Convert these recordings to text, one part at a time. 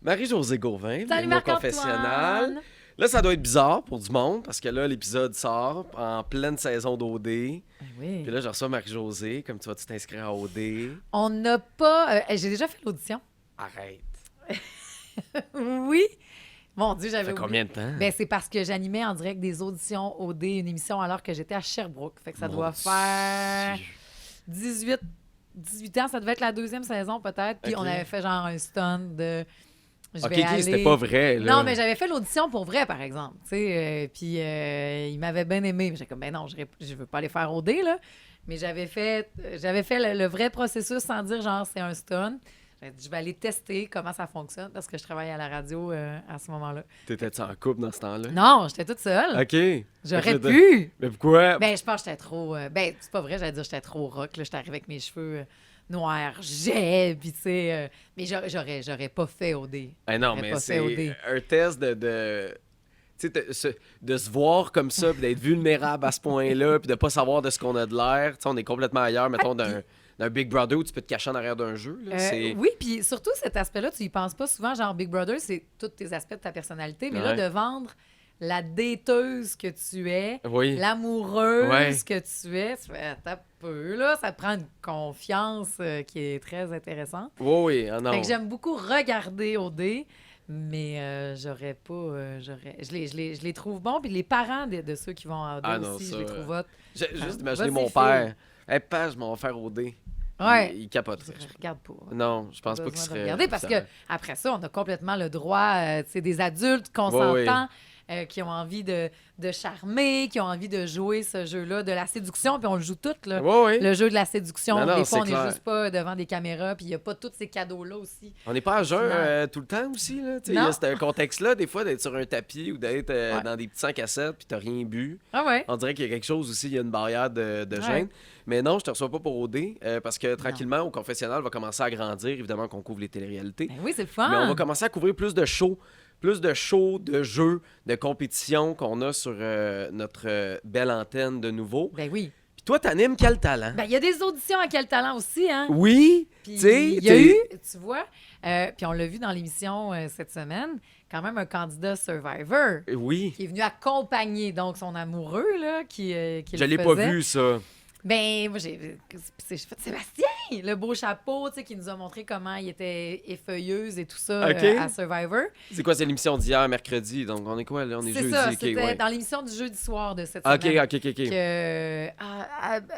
Marie-Josée Gauvin, Salut bienvenue au confessionnal. Marc-Antoine! Là, ça doit être bizarre pour du monde parce que là, l'épisode sort en pleine saison d'OD. Ben oui. Puis là, je reçois Marie-Josée, comme tu vas-tu t'inscrire à OD. On n'a pas... j'ai déjà fait l'audition. Arrête. Oui! Mon Dieu, Ça j'avais fait oublié. combien de temps? Ben, c'est parce que j'animais en direct des auditions OD, une émission alors que j'étais à Sherbrooke. Fait que ça Mon doit faire Dieu. 18 ans. Ça devait être la deuxième saison peut-être. Puis Ok. on avait fait genre un stun de... Je Ok, vais aller... c'était pas vrai, là. Non, mais j'avais fait l'audition pour vrai, par exemple. Tu sais, puis il m'avait bien aimé. J'étais comme, ben non, je veux pas aller faire OD, là. Mais j'avais fait le vrai processus sans dire, genre, c'est un stun. J'ai dit, je vais aller tester comment ça fonctionne parce que je travaillais à la radio à ce moment-là. T'étais-tu en couple dans ce temps-là? Non, j'étais toute seule. OK. J'aurais Fait que là, pu. Mais pourquoi? Ben, je pense que j'étais trop... ben, c'est pas vrai, j'allais dire que j'étais trop rock. Là, j'étais arrivée avec mes cheveux noirs, jais, puis tu sais... mais j'aurais pas fait OD. Ben non, j'aurais mais pas fait c'est OD. un test de tu sais, de se voir comme ça, puis d'être vulnérable à ce point-là, puis de pas savoir de ce qu'on a de l'air. Tu sais, on est complètement ailleurs, mettons, d'un Big Brother où tu peux te cacher en arrière d'un jeu. Là. Oui, puis surtout cet aspect-là, tu y penses pas souvent. Genre, Big Brother, c'est tous tes aspects de ta personnalité. Mais là, Ouais. de vendre la dateuse que tu es, Oui. l'amoureuse Ouais. que tu es, tu fais, attends un peu, là, ça te prend une confiance qui est très intéressante. Oui, oui, ah non. Fait que j'aime beaucoup regarder OD, mais j'aurais pas... je les trouve bons, puis les parents de ceux qui vont à OD Ah non, aussi, ça, je les trouve hot. J'ai juste vas-y, imaginer mon Phil. père. Hey, père, je m'en vais faire OD. Ouais. Il capoterait. Je regarde pas. Non, je pense Pas pas qu'il besoin de serait... regarder parce que après ça, on a complètement le droit, c'est des adultes consentants qui ont envie de charmer, qui ont envie de jouer ce jeu-là de la séduction, puis on le joue tout, là. Oui, oui. Le jeu de la séduction. Non, non, des fois, on c'est n'est clair. juste pas devant des caméras, puis il n'y a pas tous ces cadeaux-là aussi. On n'est pas à jeun Finalement. tout le temps aussi, là. Tu sais, il y Non. a ce contexte-là, des fois, d'être sur un tapis ou d'être Ouais. dans des petits 5 à 7 puis t'as rien bu. Ah ouais? On dirait qu'il y a quelque chose aussi, il y a une barrière de gêne. Mais non, je te reçois pas pour OD parce que tranquillement, au confessionnal, va commencer à grandir. Évidemment qu'on couvre les téléréalités. Ben oui, c'est le fun. Mais on va commencer à couvrir plus de shows, de jeux, de compétitions qu'on a sur notre belle antenne de nouveau. Ben oui. Puis toi, t'animes quel talent? Ben, il y a des auditions à Quel Talent aussi, hein? Oui, Puis tu sais, il y a eu, tu vois, puis on l'a vu dans l'émission cette semaine, quand même un candidat Survivor Oui, qui est venu accompagner donc son amoureux, là, qui je le l'ai pas faisait. vu, ça. Ben, moi, j'ai fait Sébastien, le beau chapeau, tu sais, qui nous a montré comment il était effeuilleuse et tout ça OK. à Survivor. C'est quoi, c'est l'émission d'hier, mercredi? Donc, on est quoi, là? On est C'est jeudi, ça, ok, c'était ouais. dans l'émission du jeudi soir de cette OK, semaine. OK. Que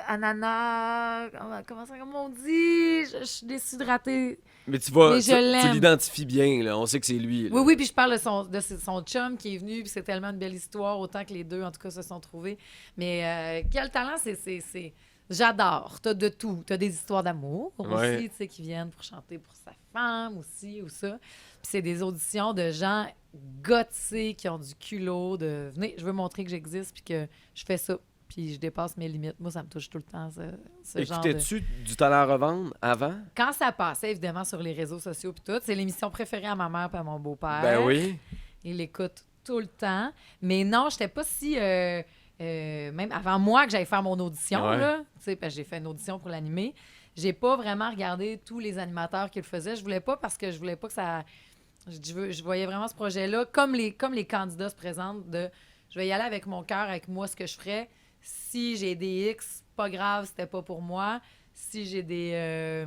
Anana, comment on dit? Je suis déshydratée. Mais tu vas, Mais je tu l'aime. l'identifies bien, là. On sait que c'est lui, là. Oui, puis je parle de son chum qui est venu, puis c'est tellement une belle histoire, autant que les deux, en tout cas, se sont trouvés. Mais quel talent, c'est... J'adore. T'as de tout. T'as des histoires d'amour Ouais. aussi, tu sais, qui viennent pour chanter pour sa femme aussi, ou ça. Puis c'est des auditions de gens gottés qui ont du culot, de... Venez, je veux montrer que j'existe, puis que je fais ça, puis je dépasse mes limites. Moi, ça me touche tout le temps, ce genre de... Écoutais-tu du talent à revendre avant? Quand ça passait, évidemment, sur les réseaux sociaux puis tout, c'est l'émission préférée à ma mère et à mon beau-père. Ben oui. Il l'écoute tout le temps. Mais non, j'étais pas si... même avant moi que j'allais faire mon audition, Ouais. là, tu sais, parce que j'ai fait une audition pour l'animer, j'ai pas vraiment regardé tous les animateurs qui le faisaient. Je voulais pas parce que je voulais pas que ça... Je voyais vraiment ce projet-là, comme les candidats se présentent, de je vais y aller avec mon cœur, avec moi, ce que je ferais. Si j'ai des X, pas grave, c'était pas pour moi. Si j'ai des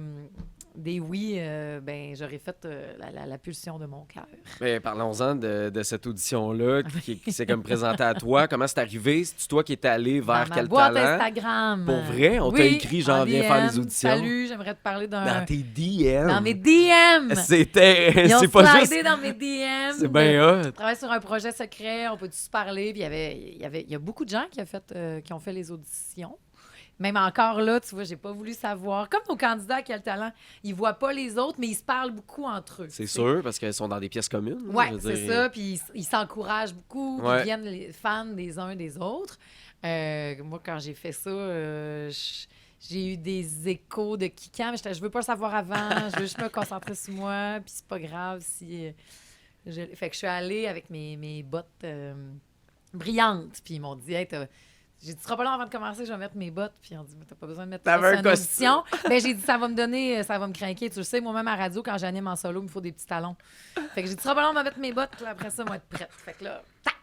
oui, ben j'aurais fait la pulsion de mon cœur. Mais parlons-en de cette audition-là qui s'est comme présentée à toi. Comment c'est arrivé? C'est-tu toi qui es allé vers Dans ma quel boîte talent? Instagram. Pour vrai? On t'a écrit, genre, en viens faire les DM, auditions? Salut, j'aimerais te parler Dans d'un... tes DM? Dans mes DM! C'était... Ils ont c'est pas slidé juste... dans mes DM. C'est bien hot. Je travaille sur un projet secret, on peut tous se parler. Puis il y a beaucoup de gens qui ont fait les auditions. Même encore là, tu vois, j'ai pas voulu savoir. Comme nos candidats à Quel Talent, ils voient pas les autres, mais ils se parlent beaucoup entre eux. C'est tu sais. sûr, parce qu'elles sont dans des pièces communes. là, Ouais, je veux c'est dire. ça. Puis ils s'encouragent beaucoup, Ouais. ils deviennent les fans des uns des autres. Moi, quand j'ai fait ça, j'ai eu des échos de Kikan, mais je veux pas le savoir avant, je veux juste me concentrer sur moi, puis c'est pas grave si... Fait que je suis allée avec mes bottes brillantes, puis ils m'ont dit « Hey, J'ai dit, tu seras pas long avant de commencer, je vais mettre mes bottes. Puis on dit, mais t'as pas besoin de mettre T'avais ça un sur une costume. audition. Ben, j'ai dit, ça va me craquer. Tu le sais, moi-même à radio, quand j'anime en solo, il me faut des petits talons. Fait que j'ai dit, tu seras pas long, on va mettre mes bottes. Puis là, après ça, moi, être prête. Fait que là, tac,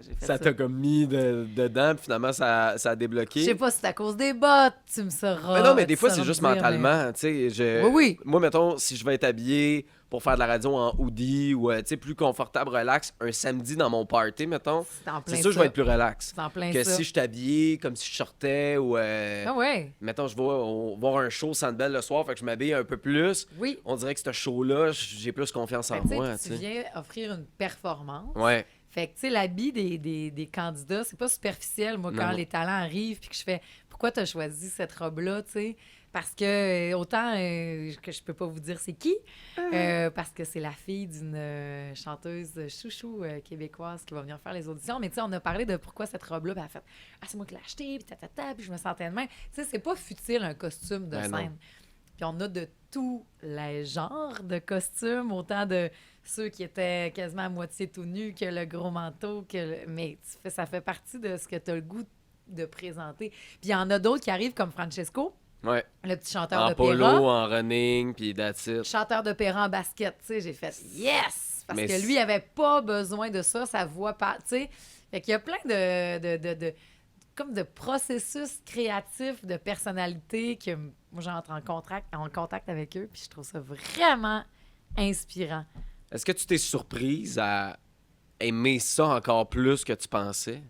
j'ai fait ça. Ça t'a comme mis dedans, puis finalement, ça a débloqué. Je sais pas si c'est à cause des bottes, tu me sauras. Mais non, mais des tu fois, sauras c'est juste me dire, mentalement. Tu sais, Oui, oui. Moi, mettons, si je vais être habillé pour faire de la radio en hoodie ou tu sais, plus confortable, relax, un samedi dans mon party, mettons, C'est en plein c'est sûr que je vais être plus relax. C'est en plein Que ça. si je suis habillé comme si je sortais ou. Ah ouais. Mettons, je vais voir un show Sandbell le soir, fait que je m'habille un peu plus. Oui. On dirait que ce show-là, j'ai plus confiance en Ben, tu sais, moi. tu viens offrir une performance. Ouais. Fait que, tu sais, l'habit des candidats, c'est pas superficiel, moi, quand Non. les talents arrivent, puis que je fais « Pourquoi t'as choisi cette robe-là? » Tu sais, parce que, autant que je peux pas vous dire c'est qui, parce que c'est la fille d'une chanteuse chouchou québécoise qui va venir faire les auditions, mais tu sais, on a parlé de pourquoi cette robe-là, puis elle a fait « Ah, c'est moi qui l'ai achetée, puis puis je me sentais de même. » Tu sais, c'est pas futile, un costume de Ben non. scène. Puis on a de tous les genres de costumes, autant de ceux qui étaient quasiment à moitié tout nus que le gros manteau, mais ça fait partie de ce que tu as le goût de présenter. Puis il y en a d'autres qui arrivent comme Francesco, Ouais. le petit chanteur En polo, d'opéra. en running, puis that's it. Chanteur d'opéra en basket, tu sais, j'ai fait « Yes! » Parce Mais que lui, il avait pas besoin de ça, sa voix, tu sais. Fait qu'il y a plein comme de processus créatifs, de personnalité que moi, j'entre en contact avec eux, puis je trouve ça vraiment inspirant. Est-ce que tu t'es surprise à aimer ça encore plus que tu pensais?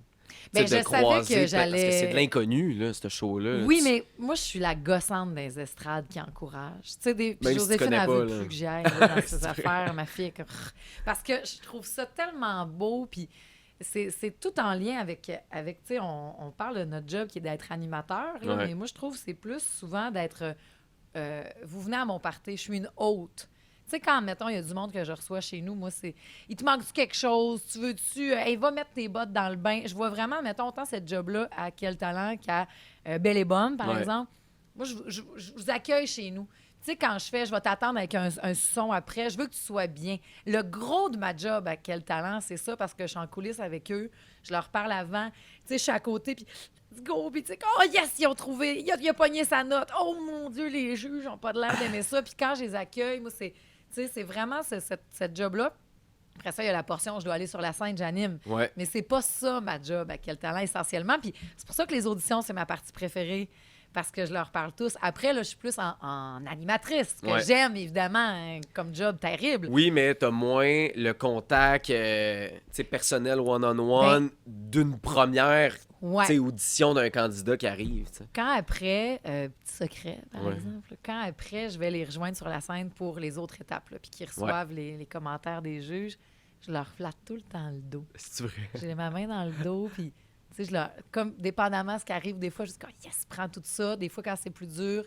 Ben, Tu sais, je savais que parce que j'allais- c'est de l'inconnu, là, ce show-là. Oui, Tu- mais moi, je suis la gossante des estrades qui encourage. Tu sais, puis Même si tu Joséphine, connais elle pas, veut là. plus que j'y aille là, dans ses affaires. Ma fille est comme... Parce que je trouve ça tellement beau, puis c'est tout en lien avec tu sais, on parle de notre job qui est d'être animateur, là, Ouais. mais moi, je trouve que c'est plus souvent d'être... vous venez à mon party, je suis une hôte. Tu sais, quand, mettons, il y a du monde que je reçois chez nous, moi, c'est... Il te manque-tu quelque chose? Tu veux-tu... Hey, va mettre tes bottes dans le bain. Je vois vraiment, mettons, autant cette job-là à Quel Talent qu'à Belle et Bonne, par Ouais. exemple. Moi, je vous accueille chez nous. Tu sais, quand je vais t'attendre avec un son après, je veux que tu sois bien. Le gros de ma job à Quel Talent, c'est ça, parce que je suis en coulisses avec eux. Je leur parle avant. Tu sais, je suis à côté, puis let's go, puis tu sais, oh yes, ils ont trouvé, il a pogné sa note. Oh mon Dieu, les juges n'ont pas de l'air d'aimer ça. Puis quand je les accueille, moi, c'est vraiment cette job-là. Après ça, il y a la portion, je dois aller sur la scène, j'anime. Ouais. Mais c'est pas ça, ma job, à Quel Talent, essentiellement. Puis c'est pour ça que les auditions, c'est ma partie préférée, parce que je leur parle tous. Après, là, je suis plus en animatrice, que Ouais. j'aime, évidemment, hein, comme job terrible. Oui, mais t'as moins le contact tu sais, personnel one-on-one d'une première Ouais. tu sais, audition d'un candidat qui arrive. Tu sais. Quand après, petit secret, par Ouais. exemple, quand après, je vais les rejoindre sur la scène pour les autres étapes, là, puis qu'ils reçoivent les commentaires des juges, je leur flatte tout le temps le dos. C'est vrai. J'ai ma main dans le dos, puis, tu sais, comme dépendamment de ce qui arrive, des fois, je dis, oh, yes, prends tout ça. Des fois, quand c'est plus dur,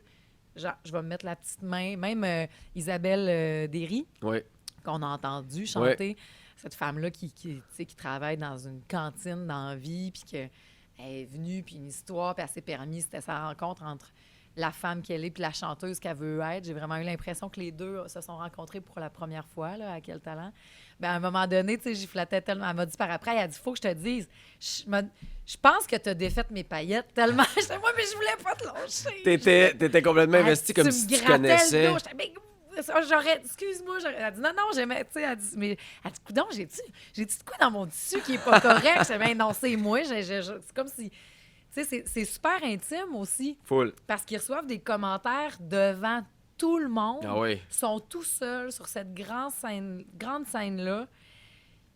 genre, je vais me mettre la petite main. Même Isabelle Derry, Ouais. qu'on a entendu chanter, cette femme-là tu sais, qui travaille dans une cantine dans la vie, puis qu'elle est venue, puis une histoire, puis elle s'est permis, c'était sa rencontre entre la femme qu'elle est puis la chanteuse qu'elle veut être. J'ai vraiment eu l'impression que les deux se sont rencontrés pour la première fois, là, à Quel Talent. Ben, à un moment donné, tu sais, j'y flattais tellement. Elle m'a dit par après, elle a dit, faut que je te dise, je pense que tu as défait mes paillettes tellement. J'étais, moi, mais je voulais pas te lâcher. T'étais complètement Elle investi dit, comme tu si me tu grattais le connaissais. dos. J'étais, mais excuse-moi, elle a dit non, j'aimais, tu sais, elle dit, mais elle dit, coudonc, j'ai-tu de quoi dans mon tissu qui est pas correct? J'étais, ben non, c'est moi, c'est comme si, tu sais, c'est super intime aussi, Full. parce qu'ils reçoivent des commentaires devant tout le monde, Ah oui. ils sont tout seuls sur cette grande scène-là.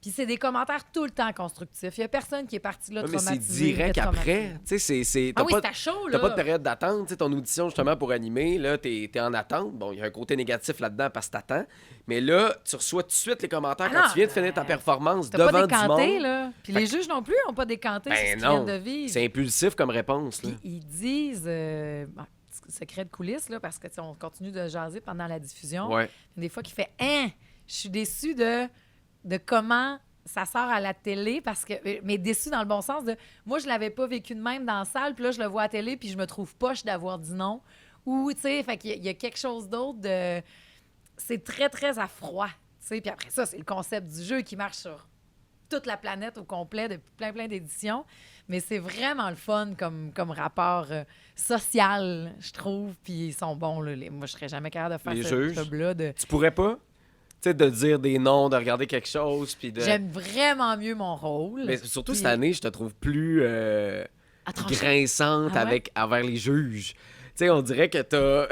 Puis c'est des commentaires tout le temps constructifs. Il n'y a personne qui est parti là Ouais, mais c'est traumatisé. direct après. Tu sais, Ah oui, t'as c'était chaud, là. t'as pas de période d'attente. Tu sais, ton audition, justement, pour animer, là, t'es en attente. Bon, il y a un côté négatif là-dedans parce que t'attends. Mais là, tu reçois tout de suite les commentaires Ah quand non, tu viens de finir ta performance T'as devant pas du décanté, monde. là. Puis Fait les juges non plus n'ont pas décanté sur ce Ben qu'ils non, viennent de vivre. c'est impulsif comme réponse. Là. Puis ils disent, secret de coulisses, là, parce que tu sais, on continue de jaser pendant la diffusion. Ouais. Des fois, qui fait je suis déçue de comment ça sort à la télé, parce que, mais déçue dans le bon sens de moi, je l'avais pas vécu de même dans la salle, puis là, je le vois à la télé, puis je me trouve poche d'avoir dit non. Ou, tu sais, fait qu'il y a quelque chose d'autre de. C'est très, très à froid. Tu sais, puis après ça, c'est le concept du jeu qui marche sur toute la planète au complet depuis plein d'éditions. Mais c'est vraiment le fun comme rapport social, je trouve. Puis ils sont bons. Là. Moi, je serais jamais capable de faire Les ce juges. job-là. Tu pourrais pas? Tu sais, de dire des noms, de regarder quelque chose, puis de... J'aime vraiment mieux mon rôle. Mais surtout Puis- cette année, je te trouve plus À trancher. grinçante Ah ouais? envers les juges. Tu sais, on dirait que t'as...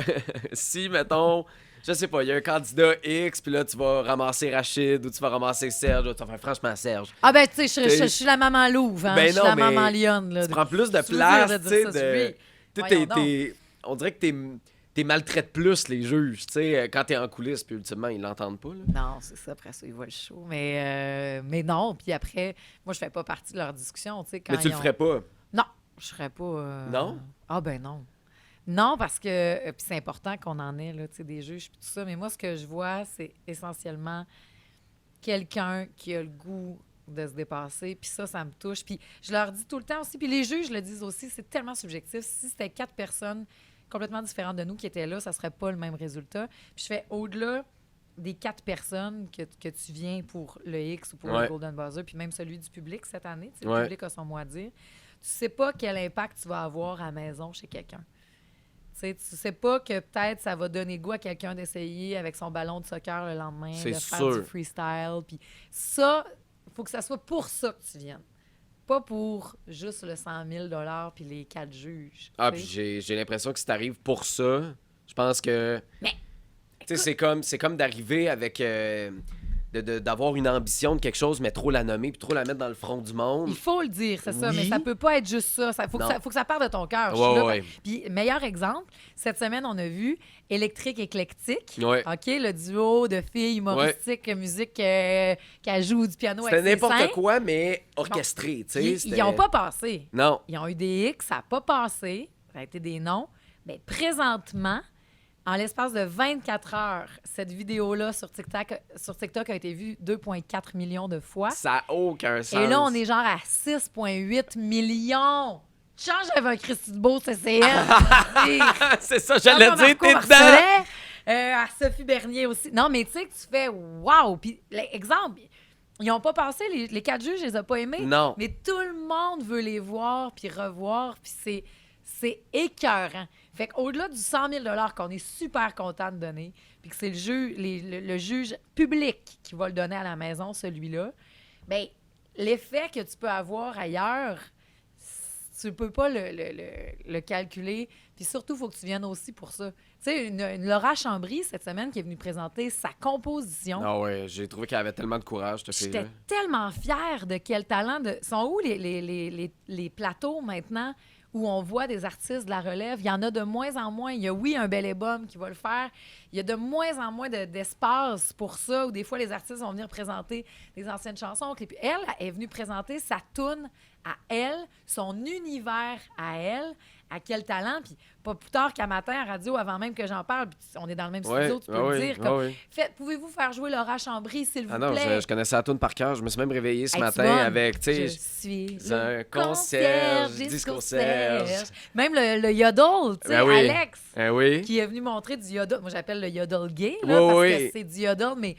si, mettons, je sais pas, il y a un candidat X, puis là, tu vas ramasser Rachid, ou tu vas ramasser Serge, ou tu vas faire franchement Serge. Ah ben, tu sais, je suis la maman louve, hein? Ben Je suis non, la mais maman lionne. Là, Tu prends plus de C'est dur place, de tu dire sais, ça sur lui. Voyons donc. on dirait que t'es maltraites plus les juges, tu sais, quand t'es en coulisses, puis ultimement, ils l'entendent pas, là. Non, c'est ça, après ça, ils voient le show. Mais non, puis après, moi, je fais pas partie de leur discussion, tu sais, quand Mais tu le ferais pas. Non, je ferais pas... Non? Ah ben non. Non, parce que... puis c'est important qu'on en ait, là, tu sais, des juges, puis tout ça. Mais moi, ce que je vois, c'est essentiellement quelqu'un qui a le goût de se dépasser, puis ça me touche. Puis je leur dis tout le temps aussi, puis les juges le disent aussi, c'est tellement subjectif. Si c'était 4 personnes complètement différentes de nous qui étaient là, ça serait pas le même résultat. Puis je fais au-delà des 4 personnes que tu viens pour le X ou pour le Golden Buzzer, puis même celui du public cette année, tu sais, le public a son mot à dire, tu sais pas quel impact tu vas avoir à la maison chez quelqu'un. Tu sais pas que peut-être ça va donner goût à quelqu'un d'essayer avec son ballon de soccer le lendemain, de faire du freestyle. Puis ça, il faut que ça soit pour ça que tu viennes. Pas pour juste le 100 000 $ puis les 4 juges. Ah, t'sais. puis j'ai l'impression que si t'arrives pour ça, je pense que... Mais, tu sais, c'est comme d'arriver avec... d'avoir une ambition de quelque chose, mais trop la nommer, puis trop la mettre dans le front du monde. il faut le dire, c'est ça, Oui. mais ça peut pas être juste ça. Faut que ça parte de ton cœur. Je suis Ouais, là, ouais. Puis, meilleur exemple, cette semaine, on a vu Électrique Éclectique. Ouais. OK, le duo de filles humoristiques, musique qui joue du piano C'était avec ses seins. n'importe quoi, mais orchestré, tu sais. Ils n'ont pas passé. Non. Ils ont eu des X, ça n'a pas passé. Ça a été des non. Mais présentement, en l'espace de 24 heures, cette vidéo-là sur TikTok a été vue 2,4 millions de fois. Ça n'a aucun sens. Et là, on est genre à 6,8 millions. Change avec un Christy de Beau, CCM. C'est ça, j'allais dire, t'es dedans. À Sophie Bernier aussi. Non, mais tu sais que tu fais wow. Puis, exemple, ils n'ont pas passé, les 4 juges, je les ai pas aimés. Non. Mais tout le monde veut les voir puis revoir. Puis c'est écœurant. Fait qu'au-delà du 100 000 $ qu'on est super content de donner, puis que c'est le juge public qui va le donner à la maison, celui-là, bien, l'effet que tu peux avoir ailleurs, tu peux pas le calculer. Puis surtout, il faut que tu viennes aussi pour ça. Tu sais, une Laura Chambry, cette semaine, qui est venue présenter sa composition. Ah ouais, j'ai trouvé qu'elle avait tellement de courage, cette fille-là. J'étais tellement fière de quel talent. Sont où les plateaux maintenant où on voit des artistes de la relève? Il y en a de moins en moins. Il y a, oui, un bel ébum qui va le faire. Il y a de moins en moins d'espace pour ça, où des fois, les artistes vont venir présenter des anciennes chansons. Puis elle est venue présenter sa toune à elle, son univers à elle, à quel talent. Puis pas plus tard qu'à matin à radio, avant même que j'en parle, puis on est dans le même studio, tu peux le dire. Comme, pouvez-vous faire jouer Laura Chambry, s'il vous plaît? Je connaissais la toune par cœur. Je me suis même réveillé ce matin avec, tu sais... Je suis un concierge, discours Serge. Même le yodel, tu sais, Alex, qui est venu montrer du yodel. Moi, j'appelle le yodel gay, là, parce que c'est du yodel, mais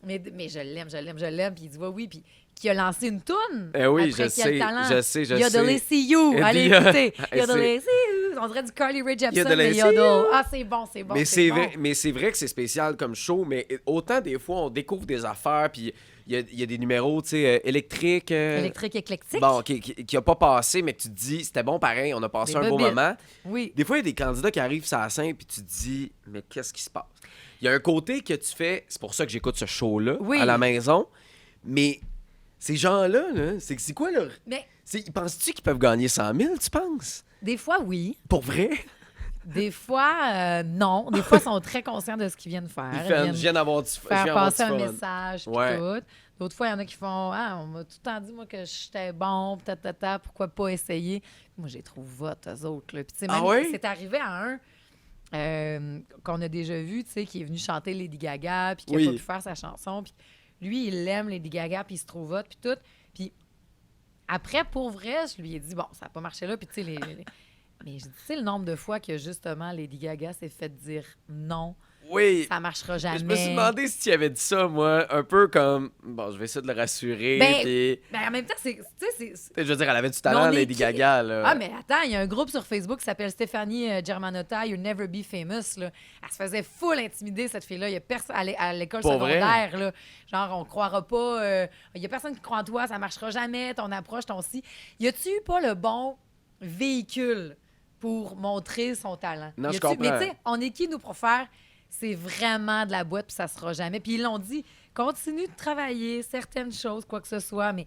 je l'aime. Puis il dit oui, puis qui a lancé une toune. Oui, je sais. Yodel See You. Allez écouter. Yodel See You. On dirait du Carly Rae Jepsen, mais yodel. Ah, c'est bon. Mais c'est vrai que c'est spécial comme show, mais autant des fois, on découvre des affaires, puis il y a des numéros, tu sais, électriques. Électrique éclectique. Bon, qui a pas passé, mais que tu te dis, c'était bon pareil, on a passé un beau moment. Oui. Des fois, il y a des candidats qui arrivent sur la scène, puis tu te dis, mais qu'est-ce qui se passe? Il y a un côté que tu fais, c'est pour ça que j'écoute ce show-là à la maison, mais ces gens-là, là, c'est quoi leur... Mais... Penses-tu qu'ils peuvent gagner 100 000, tu penses? Des fois, oui. Pour vrai? Des fois, non. Des fois, ils sont très conscients de ce qu'ils viennent faire. Ils viennent avoir du faire passer un message, puis ouais. tout. D'autres fois, il y en a qui font « Ah, on m'a tout le temps dit, moi, que j'étais bon, pourquoi pas essayer? » Moi, je les trouve votes, eux autres. Là. Puis, tu sais, même, c'est arrivé à un qu'on a déjà vu, tu sais, qui est venu chanter Lady Gaga, puis qui n'a pas pu faire sa chanson. Puis lui, il aime Lady Gaga, puis il se trouve vote, puis tout. Puis après, pour vrai, je lui ai dit « Bon, ça n'a pas marché là. » Puis, tu sais, mais je dis, tu sais, le nombre de fois que, justement, Lady Gaga s'est fait dire non Oui. ça marchera jamais. Je me suis demandé si tu avais dit ça, moi, un peu comme, bon, je vais essayer de le rassurer, puis... Ben, en même temps, c'est... Je veux dire, elle avait du talent, Lady Gaga, là. Ah, mais attends, il y a un groupe sur Facebook qui s'appelle Stéphanie Germanotta, You'll Never Be Famous, là. Elle se faisait full intimider, cette fille-là. Il y a personne à l'école Pour secondaire, là. Genre, on croira pas... il y a personne qui croit en toi, ça marchera jamais, ton approche, ton si. Y a-tu eu pas le bon véhicule pour montrer son talent? Non, je comprends. Mais tu sais, on est qui, nous, pour faire... C'est vraiment de la boîte, puis ça sera jamais. Puis ils l'ont dit, continue de travailler certaines choses, quoi que ce soit, mais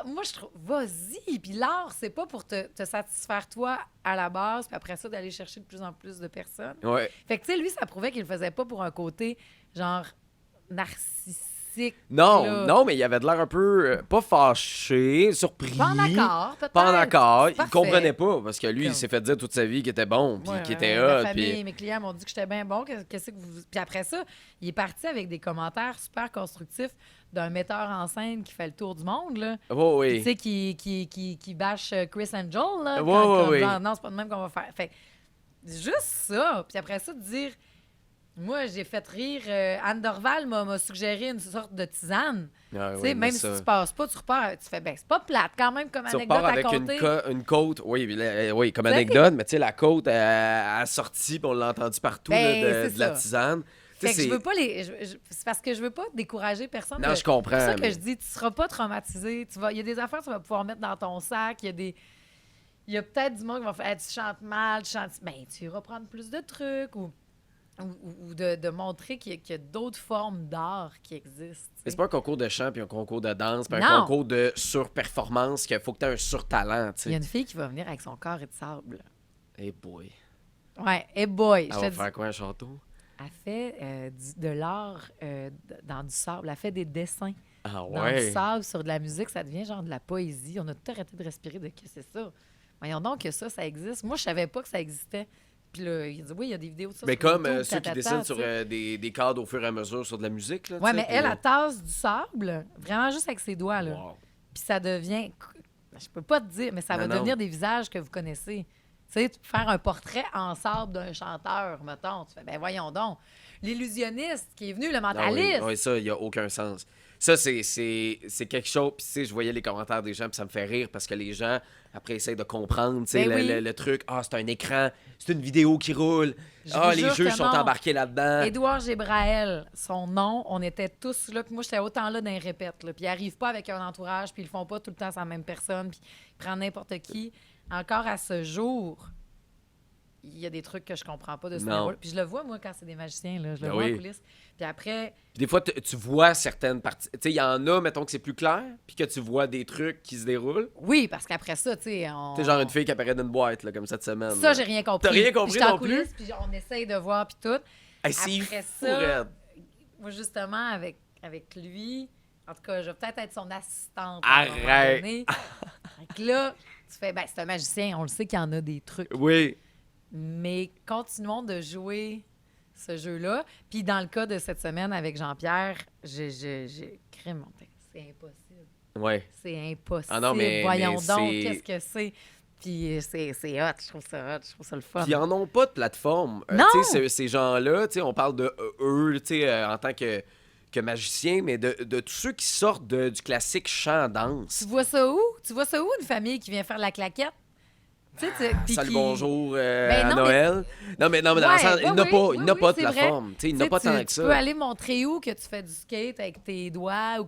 moi, je trouve, vas-y. Puis l'art, c'est pas pour te satisfaire toi à la base, puis après ça, d'aller chercher de plus en plus de personnes. Ouais. Fait que, tu sais, lui, ça prouvait qu'il le faisait pas pour un côté, genre, narcissique. Non, là. non, mais il avait de l'air un peu, pas fâché, surpris. Pas en accord, peut-être. Pas en accord. Il Parfait. comprenait pas, parce que lui, il Comme- s'est fait dire toute sa vie qu'il était bon, puis Ouais, qu'il était ma hot, famille, puis... mes clients m'ont dit que j'étais bien bon. Qu'est-ce que vous... Puis après ça, il est parti avec des commentaires super constructifs d'un metteur en scène qui fait le tour du monde, là. Oh, oui. Tu sais, qui bâche Chris and Joel, là. Ouais, comme, oui. genre, non, c'est pas de même qu'on va faire. Fait juste ça. Puis après ça, de dire... Moi, j'ai fait rire... Anne Dorval m'a suggéré une sorte de tisane. Ah, Tu oui, sais, mais même ça... si tu passes pas, tu repars... Tu fais, ben, c'est pas plate quand même comme Tu anecdote repars à avec compter. une côte, oui, oui, comme Tu sais- anecdote, mais tu sais, la côte a sorti, puis on l'a entendu partout, Ben, là, c'est de la ça. tisane. Tu Fait sais, que je veux pas les... c'est parce que je veux pas décourager personne. Non, je comprends. C'est ça que mais- je dis, tu seras pas traumatisé. Il y a des affaires que tu vas pouvoir mettre dans ton sac. Il y a peut-être du monde qui va faire tu chantes mal, tu chantes. Ben, tu iras prendre plus de trucs ou de montrer qu'il y a d'autres formes d'art qui existent. tu Mais sais. c'est pas un concours de chant, puis un concours de danse, puis un Non. concours de surperformance, qu'il faut que tu aies un surtalent, tu Il y a sais. une fille qui va venir avec son corps et de sable. Hey boy. Ouais, hey boy, Elle je va te dis. faire quoi, un château? Elle fait de l'art dans du sable. Elle fait des dessins Ah dans du ouais? sable sur de la musique. Ça devient genre de la poésie. On a tout arrêté de respirer de qu'est-ce que c'est ça. Voyons donc que ça existe. Moi, je savais pas que ça existait. Puis là, il dit oui, il y a des vidéos de ça. Mais sur comme YouTube, ceux qui tatata, dessinent tu sur sais. des cadres au fur et à mesure sur de la musique, là, tu Ouais, sais, mais puis, elle tasse du sable, vraiment juste avec ses doigts, là. wow. Puis ça devient... Je peux pas te dire, mais ça va Non, non. devenir des visages que vous connaissez. Tu sais, faire un portrait en sable d'un chanteur, mettons. Tu fais, ben voyons donc. L'illusionniste qui est venu, le Ah oui, mentaliste. oui, ça, il n'y a aucun sens. Ça, c'est quelque chose. Puis, tu sais, je voyais les commentaires des gens, puis ça me fait rire parce que les gens, après, essayent de comprendre, tu sais, Ben oui. le truc. Ah, c'est un écran, c'est une vidéo qui roule. Je Ah, vous les jure juges que sont non. embarqués là-dedans. Édouard Gébraël, son nom, on était tous là. Puis moi, j'étais autant là d'un répète. Là. Puis ils n'arrivent pas avec un entourage, puis ils le font pas tout le temps sans la même personne, puis ils prennent n'importe qui. Encore à ce jour, il y a des trucs que je comprends pas de ce Non. niveau-là. Puis je le vois, moi, quand c'est des magiciens. Là. Je le Ben vois oui. en coulisses. Puis après, Puis des fois, tu vois certaines parties. Tu sais, il y en a, mettons, que c'est plus clair, puis que tu vois des trucs qui se déroulent. oui, parce qu'après ça, tu sais, on... Tu sais, genre une fille qui apparaît dans une boîte, là, comme cette semaine. Ça, là. j'ai rien compris. T'as rien Puis compris j'étais en non plus? coulisses, puis on essaye de voir, puis tout. Hey, c'est Après fou, ça, raide. moi, justement, avec lui, en tout cas, je vais peut-être être son assistante. à un moment Arrête! donné. Fait que là, tu fais, ben, c'est un magicien, on le sait qu'il y en a des trucs. Oui. Mais continuons de jouer ce jeu-là. Puis dans le cas de cette semaine avec Jean-Pierre, j'ai crème mon texte. C'est impossible. Ouais. C'est impossible. Ah non, mais Voyons c'est- donc, qu'est-ce que c'est? Puis c'est hot, je trouve ça hot, je trouve ça le fun. Puis ils en ont pas de plateforme. Non! Tu sais, ces gens-là, tu sais, on parle de eux, tu sais, en tant que magiciens, mais de tous ceux qui sortent du classique chant-danse. Tu vois ça où? Tu vois ça où, une famille qui vient faire la claquette? Tu sais, puis Salut, qui- bonjour Ben à non, Noël. Non, mais dans le Ouais, sens, il n'a oui, pas, oui, il n'a oui, pas de c'est vrai. plateforme. Tu sais, il n'a Tu pas sais, tant que tu ça. peux aller montrer où que tu fais du skate avec tes doigts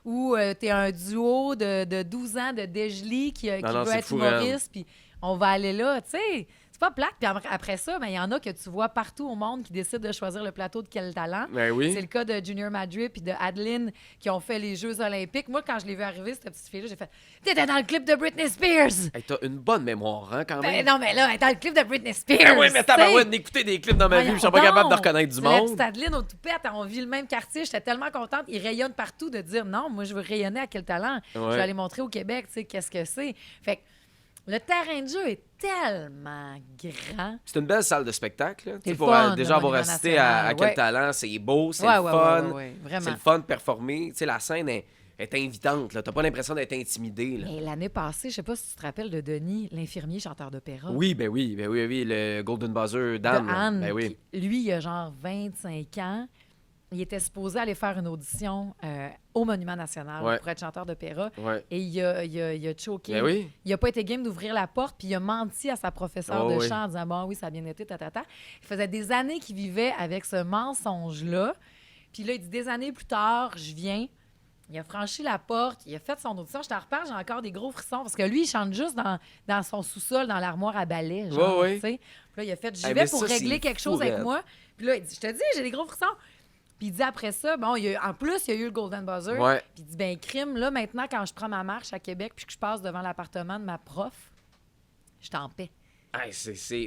ou t'es un duo de 12 ans de Dejli qui non, veut c'est être fou, humoriste, puis on va aller là, tu sais. C'est pas plate. Puis après ça, ben, il y en a que tu vois partout au monde qui décident de choisir le plateau de quel talent. Ben oui. C'est le cas de Junior Madrid puis de Adeline qui ont fait les Jeux olympiques. Moi, quand je l'ai vu arriver, cette petite fille-là, j'ai fait « T'étais dans le clip de Britney Spears! Hey, t'as une bonne mémoire, hein, quand » Ben même. non, mais là, elle est dans le clip de Britney Spears! Ben oui, mais t'as tu sais. d'écouter des clips dans ma vie, Voyons je suis pas capable de donc. reconnaître du C'est la monde. petite Adeline au toupette, on vit le même quartier. J'étais tellement contente. Ils rayonnent partout de dire non, moi, je veux rayonner à quel talent. Je Ouais. vais aller montrer au Québec, tu sais, qu'est-ce que c'est. Fait que le terrain de jeu est tellement grand. C'est une belle salle de spectacle. Là. Tu sais, le pour fun, déjà le avoir Monument assisté à National, quel ouais. talent, c'est beau, c'est Ouais, le ouais, fun. ouais, ouais, vraiment. C'est le fun de performer. Tu sais, la scène est est invitante, là. T'as pas l'impression d'être intimidé, là. Mais l'année passée, je sais pas si tu te rappelles de Denis, l'infirmier chanteur d'opéra. Oui, oui, le Golden Buzzer d'Anne. De Anne, Ben oui. Lui, il a genre 25 ans. Il était supposé aller faire une audition au Monument National pour être chanteur d'opéra. Ouais. Et il a choqué. Ben oui. Il n'a pas été game d'ouvrir la porte, puis il a menti à sa professeure de oui. chant en disant « Bon, oui, ça a bien été, tatata. » Il faisait des années qu'il vivait avec ce mensonge-là. Puis là, il dit « Des années plus tard, je viens. » Il a franchi la porte, il a fait son audition. Je t'en reparle, j'ai encore des gros frissons. Parce que lui, il chante juste dans son sous-sol, dans l'armoire à balai. Genre, tu sais. Puis là, il a fait « J'y vais pour régler quelque chose avec moi. » Puis là, il dit « Je te dis, j'ai des gros frissons. » Puis il dit après ça, bon, en plus, il y a eu le Golden Buzzer. Ouais. Puis il dit, ben crime, là, maintenant, quand je prends ma marche à Québec puis que je passe devant l'appartement de ma prof, je t'en paie. Hey,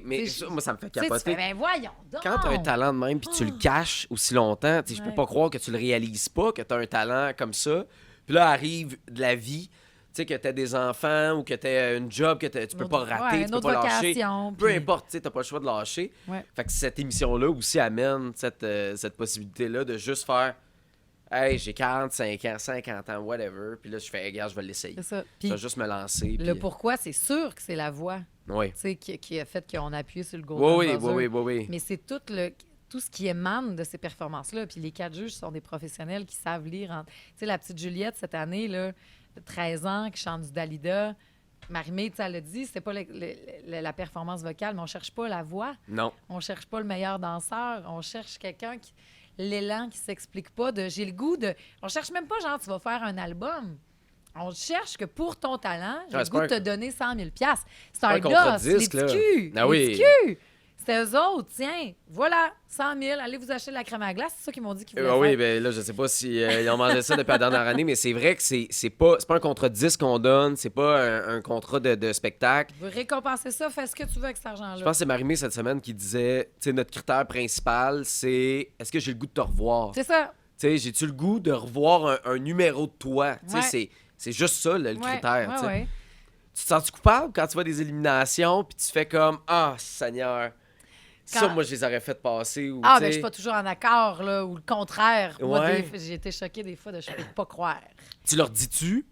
mais ça, moi, ça me fait capoter. Tu fais, ben voyons donc! Quand t'as un talent de même puis tu le caches aussi longtemps, je peux pas croire que tu le réalises pas, que t'as un talent comme ça. Puis là, arrive de la vie, tu sais, que t'as des enfants ou que t'as une job que tu peux pas rater, tu peux pas lâcher. Peu importe, tu sais, t'as pas le choix de lâcher. Ouais. Fait que cette émission-là aussi amène cette possibilité-là de juste faire « Hey, j'ai 45 ans, 50 ans, whatever. » Puis là, je fais « Regarde, je vais l'essayer. » C'est ça. Je vais juste me lancer. Le pourquoi, c'est sûr que c'est la voix, oui. tu sais, qui a fait qu'on a appuyé sur le Golden Buzzer. Oui. Mais c'est tout ce qui émane de ces performances-là. Puis les 4 juges sont des professionnels qui savent lire. Tu sais, la petite Juliette, cette année, là, 13 ans, qui chante du Dalida. Marie-Mé, tu sais, elle l'a dit, c'était pas la performance vocale, mais on cherche pas la voix. Non. On cherche pas le meilleur danseur. On cherche quelqu'un qui... L'élan qui s'explique pas de... J'ai le goût de... On cherche même pas, genre, tu vas faire un album. On cherche que pour ton talent, j'ai le goût de te donner 100 000 $. C'est un gars, c'est les petits culs. Ah oui. Les petits culs. C'était eux autres, tiens, voilà, 100 000, allez vous acheter de la crème à glace, c'est ça qu'ils m'ont dit qu'ils voulaient faire. Oui, ben là, je sais pas si ils ont mangé ça depuis la dernière année, mais c'est vrai que c'est pas un contrat de 10 qu'on donne, c'est pas un contrat de spectacle. Tu veux récompenser ça, fais ce que tu veux avec cet argent-là. Je pense que c'est Marie-Mé cette semaine qui disait, tu sais, notre critère principal, c'est est-ce que j'ai le goût de te revoir? C'est ça. Tu sais, j'ai-tu le goût de revoir un numéro de toi? Tu sais, c'est juste ça, le critère. Tu sais. Tu te sens coupable quand tu vois des éliminations, puis tu fais comme, ah, Seigneur. Ça, moi, je les aurais fait passer. Ou, ben je suis pas toujours en accord, là, ou le contraire. Ouais. Moi, j'ai été choquée des fois de je peux pas croire. Tu leur dis-tu?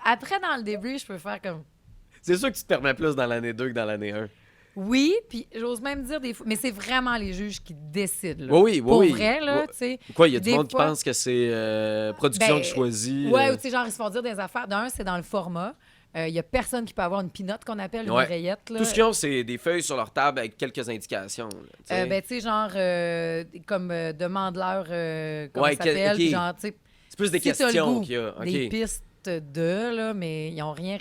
Après, dans le débrief, je peux faire comme... C'est sûr que tu te permets plus dans l'année 2 que dans l'année 1. Oui, puis j'ose même dire des fois... Mais c'est vraiment les juges qui décident, là. Oui. Pour vrai, là, tu sais. Quoi, il y a du monde qui pense que c'est production qui choisit. Ouais, ou tu sais, genre, ils se font dire des affaires. D'un, c'est dans le format. Il y a personne qui peut avoir une pinotte qu'on appelle une oreillette. Là. Tout ce qu'ils ont, c'est des feuilles sur leur table avec quelques indications. Ben, tu sais, genre, comme demande-leur comment ça s'appelle. Okay. Genre, tu sais, c'est plus des questions qu'il y a. Des pistes là, mais ils n'ont rien.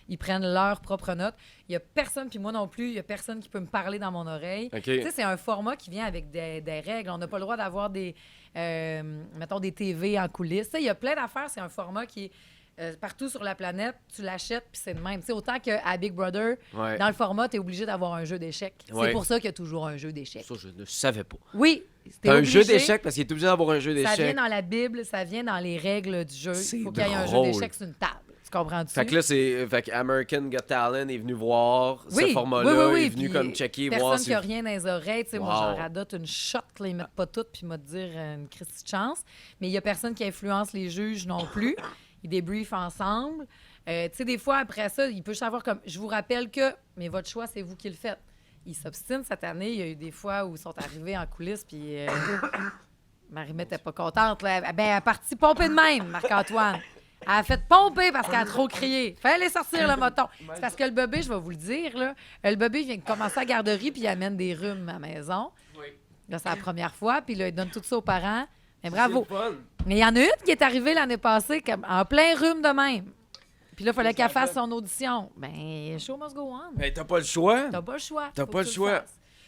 Ils prennent leurs propres notes. Il n'y a personne, puis moi non plus, il n'y a personne qui peut me parler dans mon oreille. Okay. Tu sais, c'est un format qui vient avec des règles. On n'a pas le droit d'avoir mettons, des TV en coulisses. Tu sais, il y a plein d'affaires. C'est un format qui est partout sur la planète, tu l'achètes, puis c'est le même. T'sais, autant qu'à Big Brother, dans le format, tu es obligé d'avoir un jeu d'échecs. C'est pour ça qu'il y a toujours un jeu d'échecs. Ça, je ne savais pas. Oui. T'as un jeu d'échecs parce qu'il est obligé d'avoir un jeu d'échecs. Ça vient dans la Bible, ça vient dans les règles du jeu. Il faut qu'il y ait un jeu d'échecs sur une table. Tu comprends-tu? Fait que là, fait que American Got Talent est venu voir ce format-là. Il est venu comme checker, voir personne qui a rien dans les oreilles. Moi, j'en radote une shot. Là, ils mettent pas toutes, puis ils m'ont dire une Christie de chance. Mais il y a personne qui influence les juges non plus. Ils débriefent ensemble. Tu sais, des fois, après ça, il peut savoir comme... Je vous rappelle que... Mais votre choix, c'est vous qui le faites. Ils s'obstinent cette année. Il y a eu des fois où ils sont arrivés en coulisses, puis... Marie-Mé n'était pas contente. Là. Ben, elle est partie pomper de même, Marc-Antoine. Elle a fait pomper parce qu'elle a trop crié. Fallait sortir le moton. C'est parce que le bébé, je vais vous le dire, là, le bébé vient de commencer à la garderie, puis il amène des rhumes à la maison. Oui. Là, c'est la première fois, puis là, il donne tout ça aux parents. Mais bravo. Mais il y en a une qui est arrivée l'année passée en plein rhume de même. Puis là, il fallait qu'elle fasse son audition. Ben, show must go on. Ben, t'as pas le choix. T'as pas le choix. T'as pas le choix.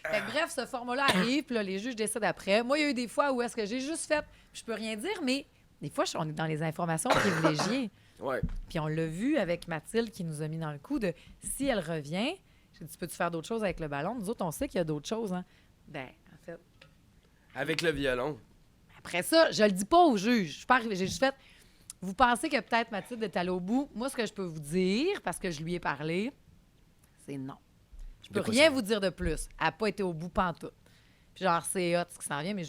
Fait que, bref, ce format-là arrive, puis là, les juges décident après. Moi, il y a eu des fois où est-ce que j'ai juste fait, je peux rien dire, mais des fois, on est dans les informations privilégiées. Ouais. Puis on l'a vu avec Mathilde qui nous a mis dans le coup de si elle revient, j'ai dit, peux-tu faire d'autres choses avec le ballon? Nous autres, on sait qu'il y a d'autres choses. Hein? Ben, en fait. Avec le violon. Après ça, je le dis pas au juge. J'ai juste fait. Vous pensez que peut-être Mathilde est allée au bout? Moi, ce que je peux vous dire, parce que je lui ai parlé, c'est non. Je peux rien vous dire de plus. Elle n'a pas été au bout pantoute. Puis genre, c'est hot ce qui s'en vient, mais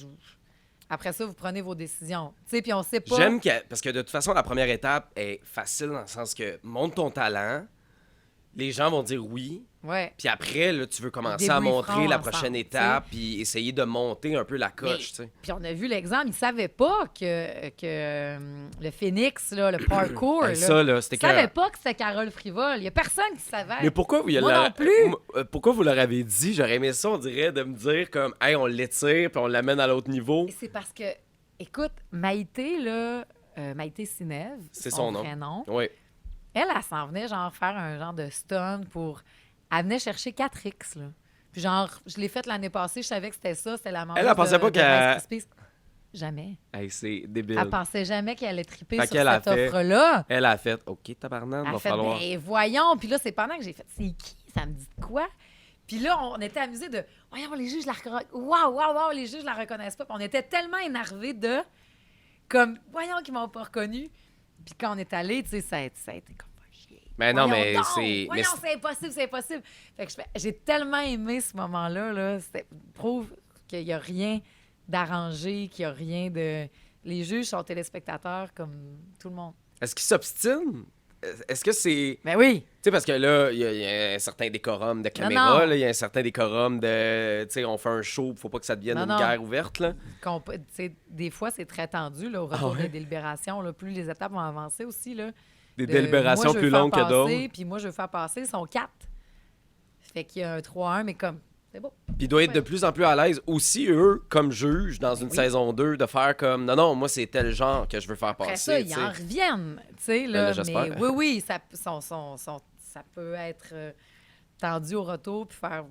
Après ça, vous prenez vos décisions. Tu sais, puis on sait pas... Parce que de toute façon, la première étape est facile dans le sens que montre ton talent, les gens vont dire oui. Ouais. Puis après, là, tu veux commencer à montrer la prochaine étape, puis essayer de monter un peu la coche, tu sais. Puis on a vu l'exemple, ils ne savaient pas que le Phoenix, là, le parkour, Ben, ça, là, c'était ils ne savaient pas que c'était Carole Frivole. Il n'y a personne qui savait. Mais pourquoi Moi non plus. Pourquoi vous leur avez dit? J'aurais aimé ça, on dirait, de me dire comme, hey, on l'étire, puis on l'amène à l'autre niveau. C'est parce que, écoute, Maïté, là, Maïté Sinev, c'est son vrai nom. Oui. Elle s'en venait, genre, faire un genre de stun pour... Elle venait chercher 4X, là. Puis genre, je l'ai faite l'année passée, je savais que c'était ça, c'était la mangeuse Elle pensait pas qu'elle... Rice Krispies. Jamais. Hey, c'est débile. Elle pensait jamais qu'elle allait triper Fait sur cette offre-là. Elle a fait, OK, tabarnak, Elle va fait, falloir... ben voyons. Puis là, c'est pendant que j'ai fait, c'est qui? Ça me dit de quoi? Puis là, on était amusés de, voyons, les juges la reconnaissent. Waouh, les juges la reconnaissent pas. Puis on était tellement énervés de, comme, voyons qu'ils m'ont pas reconnu. Puis quand on est allé, tu sais, ça a été comme, mais non, mais donc, c'est... Voyons, c'est impossible. Fait que j'ai tellement aimé ce moment-là. Là. Prouve qu'il n'y a rien d'arrangé, qu'il n'y a rien de... Les juges sont téléspectateurs comme tout le monde. Est-ce qu'ils s'obstinent? Est-ce que c'est... Ben oui. Tu sais, parce que là, il y a un certain décorum de caméra, il y a un certain décorum de... Tu sais, on fait un show, faut pas que ça devienne une guerre ouverte, là. Des fois, c'est très tendu, là, au retour des délibérations. Là, plus les étapes vont avancer aussi, là. Des délibérations plus longues que d'autres. Puis moi, je veux faire passer, ils sont 4. Fait qu'il y a un 3-1, mais comme, c'est beau. Puis il doit être de plus en plus à l'aise aussi, eux, comme juges, dans une saison 2, de faire comme, non, moi, c'est tel genre que je veux faire passer. Après ça, ils en reviennent, tu sais, là. Mais oui, ça peut être tendu au retour, puis faire...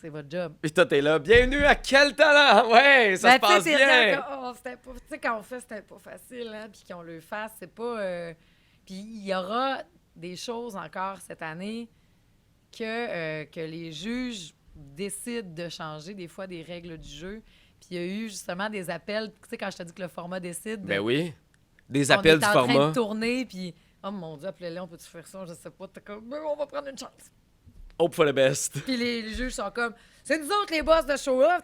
C'est votre job. Puis toi, t'es là. Bienvenue à Quel Talent! Ouais, ça se passe bien! Tu sais, quand on fait, c'était pas facile, hein, puis qu'on le fasse, c'est pas... Puis il y aura des choses encore cette année que les juges décident de changer des fois des règles du jeu. Puis il y a eu justement des appels. Tu sais, quand je te dis que le format décide... Ben oui. Des appels du format. On est en train de tourner, puis... Oh mon Dieu, appelez-le, on peut-tu faire ça? Je sais pas. T'es comme, on va prendre une chance. Hope for the best. Puis les juges sont comme, c'est nous autres les boss de show-là.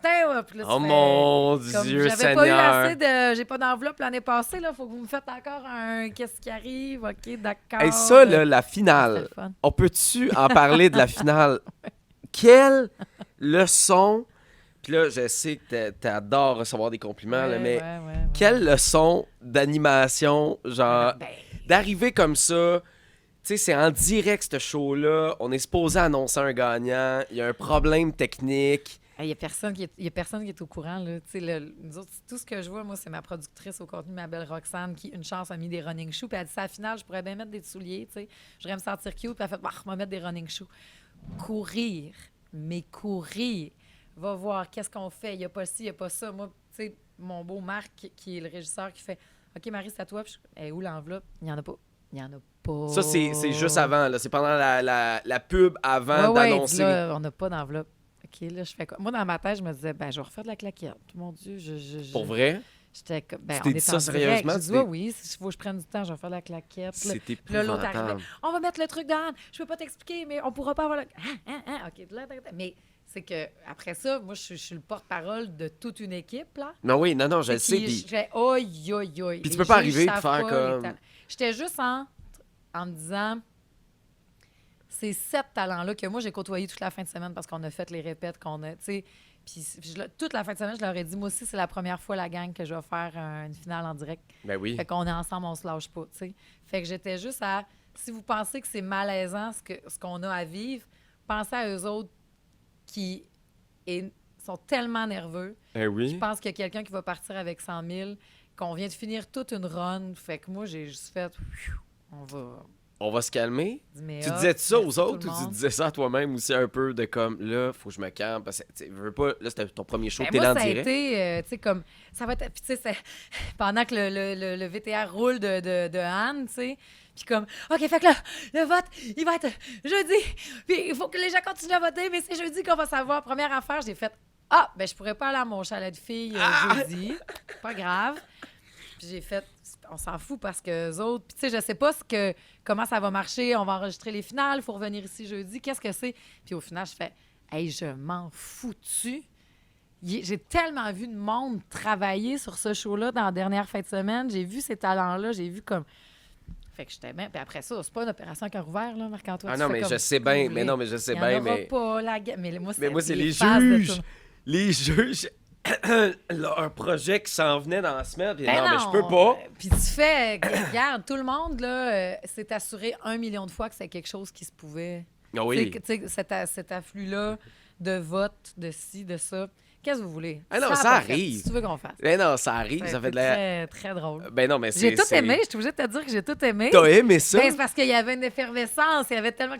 Oh mon Dieu, Seigneur. J'ai pas d'enveloppe l'année passée, là. Faut que vous me faites encore un qu'est-ce qui arrive. OK, d'accord. Et ça, là, la finale. On peut-tu en parler de la finale? Quelle leçon. Puis là, je sais que t'adores recevoir des compliments, là, mais quelle leçon d'animation, genre, d'arriver comme ça. Tu sais, c'est en direct, ce show-là. On est supposé annoncer un gagnant. Il y a un problème technique. Il n'y a personne qui est au courant. Là. Nous autres, tout ce que je vois, moi, c'est ma productrice au contenu, ma belle Roxane, qui, une chance, a mis des running shoes. Puis elle a dit, à la finale, je pourrais bien mettre des souliers. Je voudrais me sentir cute. Puis elle a fait, on va mettre des running shoes. Courir. Va voir, qu'est-ce qu'on fait? Il n'y a pas ci, il n'y a pas ça. Moi, tu sais, mon beau Marc, qui est le régisseur, qui fait, OK, Marie, c'est à toi. Puis où l'enveloppe? Il n'y en a pas. Il n'y en a pas. Ça, c'est juste avant. Là. C'est pendant la pub avant d'annoncer. Là, on n'a pas d'enveloppe. OK, là, je fais quoi? Moi, dans ma tête, je me disais, je vais refaire de la claquette. Mon Dieu, Pour vrai? J'étais comme, tu t'es dit ça sérieusement? Je dis, oui, s'il faut que je prenne du temps, je vais faire de la claquette. C'était puis là, l'autre arrivait, on va mettre le truc dans. Je peux pas t'expliquer, mais on pourra pas avoir le... OK, mais c'est que après ça, moi, je suis le porte-parle de toute une équipe, là. Non, oui, non, je le sais. Je fais, oi. Puis tu peux pas arriver et faire comme... J'étais juste en me disant, ces 7 talents-là que moi, j'ai côtoyé toute la fin de semaine parce qu'on a fait les répètes qu'on a, tu sais. Puis toute la fin de semaine, je leur ai dit, moi aussi, c'est la première fois, la gang, que je vais faire une finale en direct. Ben oui. Fait qu'on est ensemble, on se lâche pas, tu sais. Fait que j'étais juste à... Si vous pensez que c'est malaisant ce qu'on a à vivre, pensez à eux autres qui sont tellement nerveux. Ben oui. Je pense qu'il y a quelqu'un qui va partir avec 100 000, qu'on vient de finir toute une run. Fait que moi, j'ai juste fait... On va se calmer. Tu disais ça aux autres ou tu disais ça à toi-même aussi un peu de comme, là, faut que je me calme parce que, tu veux pas, là, c'était ton premier show télé en direct. Moi, ça a été, tu sais, comme, ça va être, puis tu sais, pendant que le VTR roule de Anne, tu sais, puis comme, OK, fait que là, le vote, il va être jeudi, puis il faut que les gens continuent à voter, mais c'est jeudi qu'on va savoir. Première affaire, j'ai fait, je pourrais pas aller à mon chalet de filles jeudi, pas grave. Puis j'ai fait, on s'en fout parce que eux autres, puis tu sais, je sais pas comment ça va marcher, on va enregistrer les finales, il faut revenir ici jeudi, qu'est-ce que c'est? Puis au final, je fais, hey, je m'en fous-tu? J'ai tellement vu de monde travailler sur ce show-là dans la dernière fin de semaine. J'ai vu ces talents-là. J'ai vu comme... Fait que j'étais bien. Puis après ça, c'est pas une opération à cœur ouvert, là, Marc-Antoine. Ah non, mais je sais bien. Mais non, mais je sais bien. Mais pas mais moi, c'est les juges. Les juges. Leur projet qui s'en venait dans la semaine. Puis non, mais je peux pas. Puis tu fais... Regarde, tout le monde, là, s'est assuré 1 million de fois que c'est quelque chose qui se pouvait... Ah oui. Tu sais, cet afflux-là de vote, de ci, de ça... Qu'est-ce que vous voulez? Ah non, ça arrive. Si tu veux qu'on fasse. Ben non, ça arrive. Ça fait de la... Très, très drôle. Ben non, mais c'est... J'ai tout aimé. Je suis obligée de te dire que j'ai tout aimé. T'as aimé ça? Ben, c'est parce qu'il y avait une effervescence. Il y avait tellement...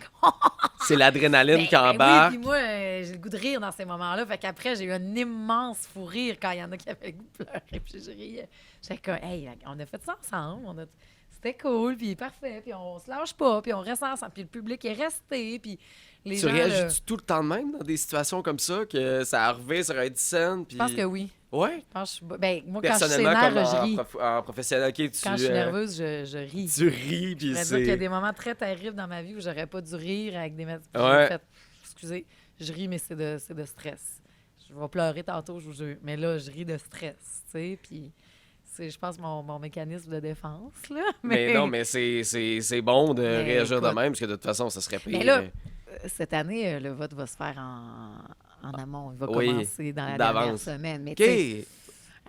C'est l'adrénaline qui embarque. Oui, puis moi, j'ai le goût de rire dans ces moments-là. Fait qu'après, j'ai eu un immense fou rire quand il y en a qui avaient le goût de pleurer. Puis je riais. J'étais comme, hey, on a fait ça ensemble. C'était cool, puis parfait. Puis on se lâche pas, puis on reste ensemble. Puis le public est resté, puis... Les tu réagis tout le temps de même dans des situations comme ça, que ça arrivait sur un 10 cents? Puis... Je pense que oui. Ouais? Ben, moi, quand je suis personnellement, nerveuse, je ris. En professionnel, OK, quand je suis nerveuse, je ris. Tu ris, puis c'est... Je veux dire qu'il y a des moments très terribles dans ma vie où j'aurais pas dû rire avec des... Ouais. Excusez, je ris, mais c'est de stress. Je vais pleurer tantôt, je vous jure. Mais là, je ris de stress, tu sais, puis... C'est, je pense, mon mécanisme de défense, là. Mais non, mais c'est bon de réagir de même, parce que de toute façon, ça serait pire. Mais là, cette année, le vote va se faire en amont. Il va commencer dans la dernière semaine. Mais OK!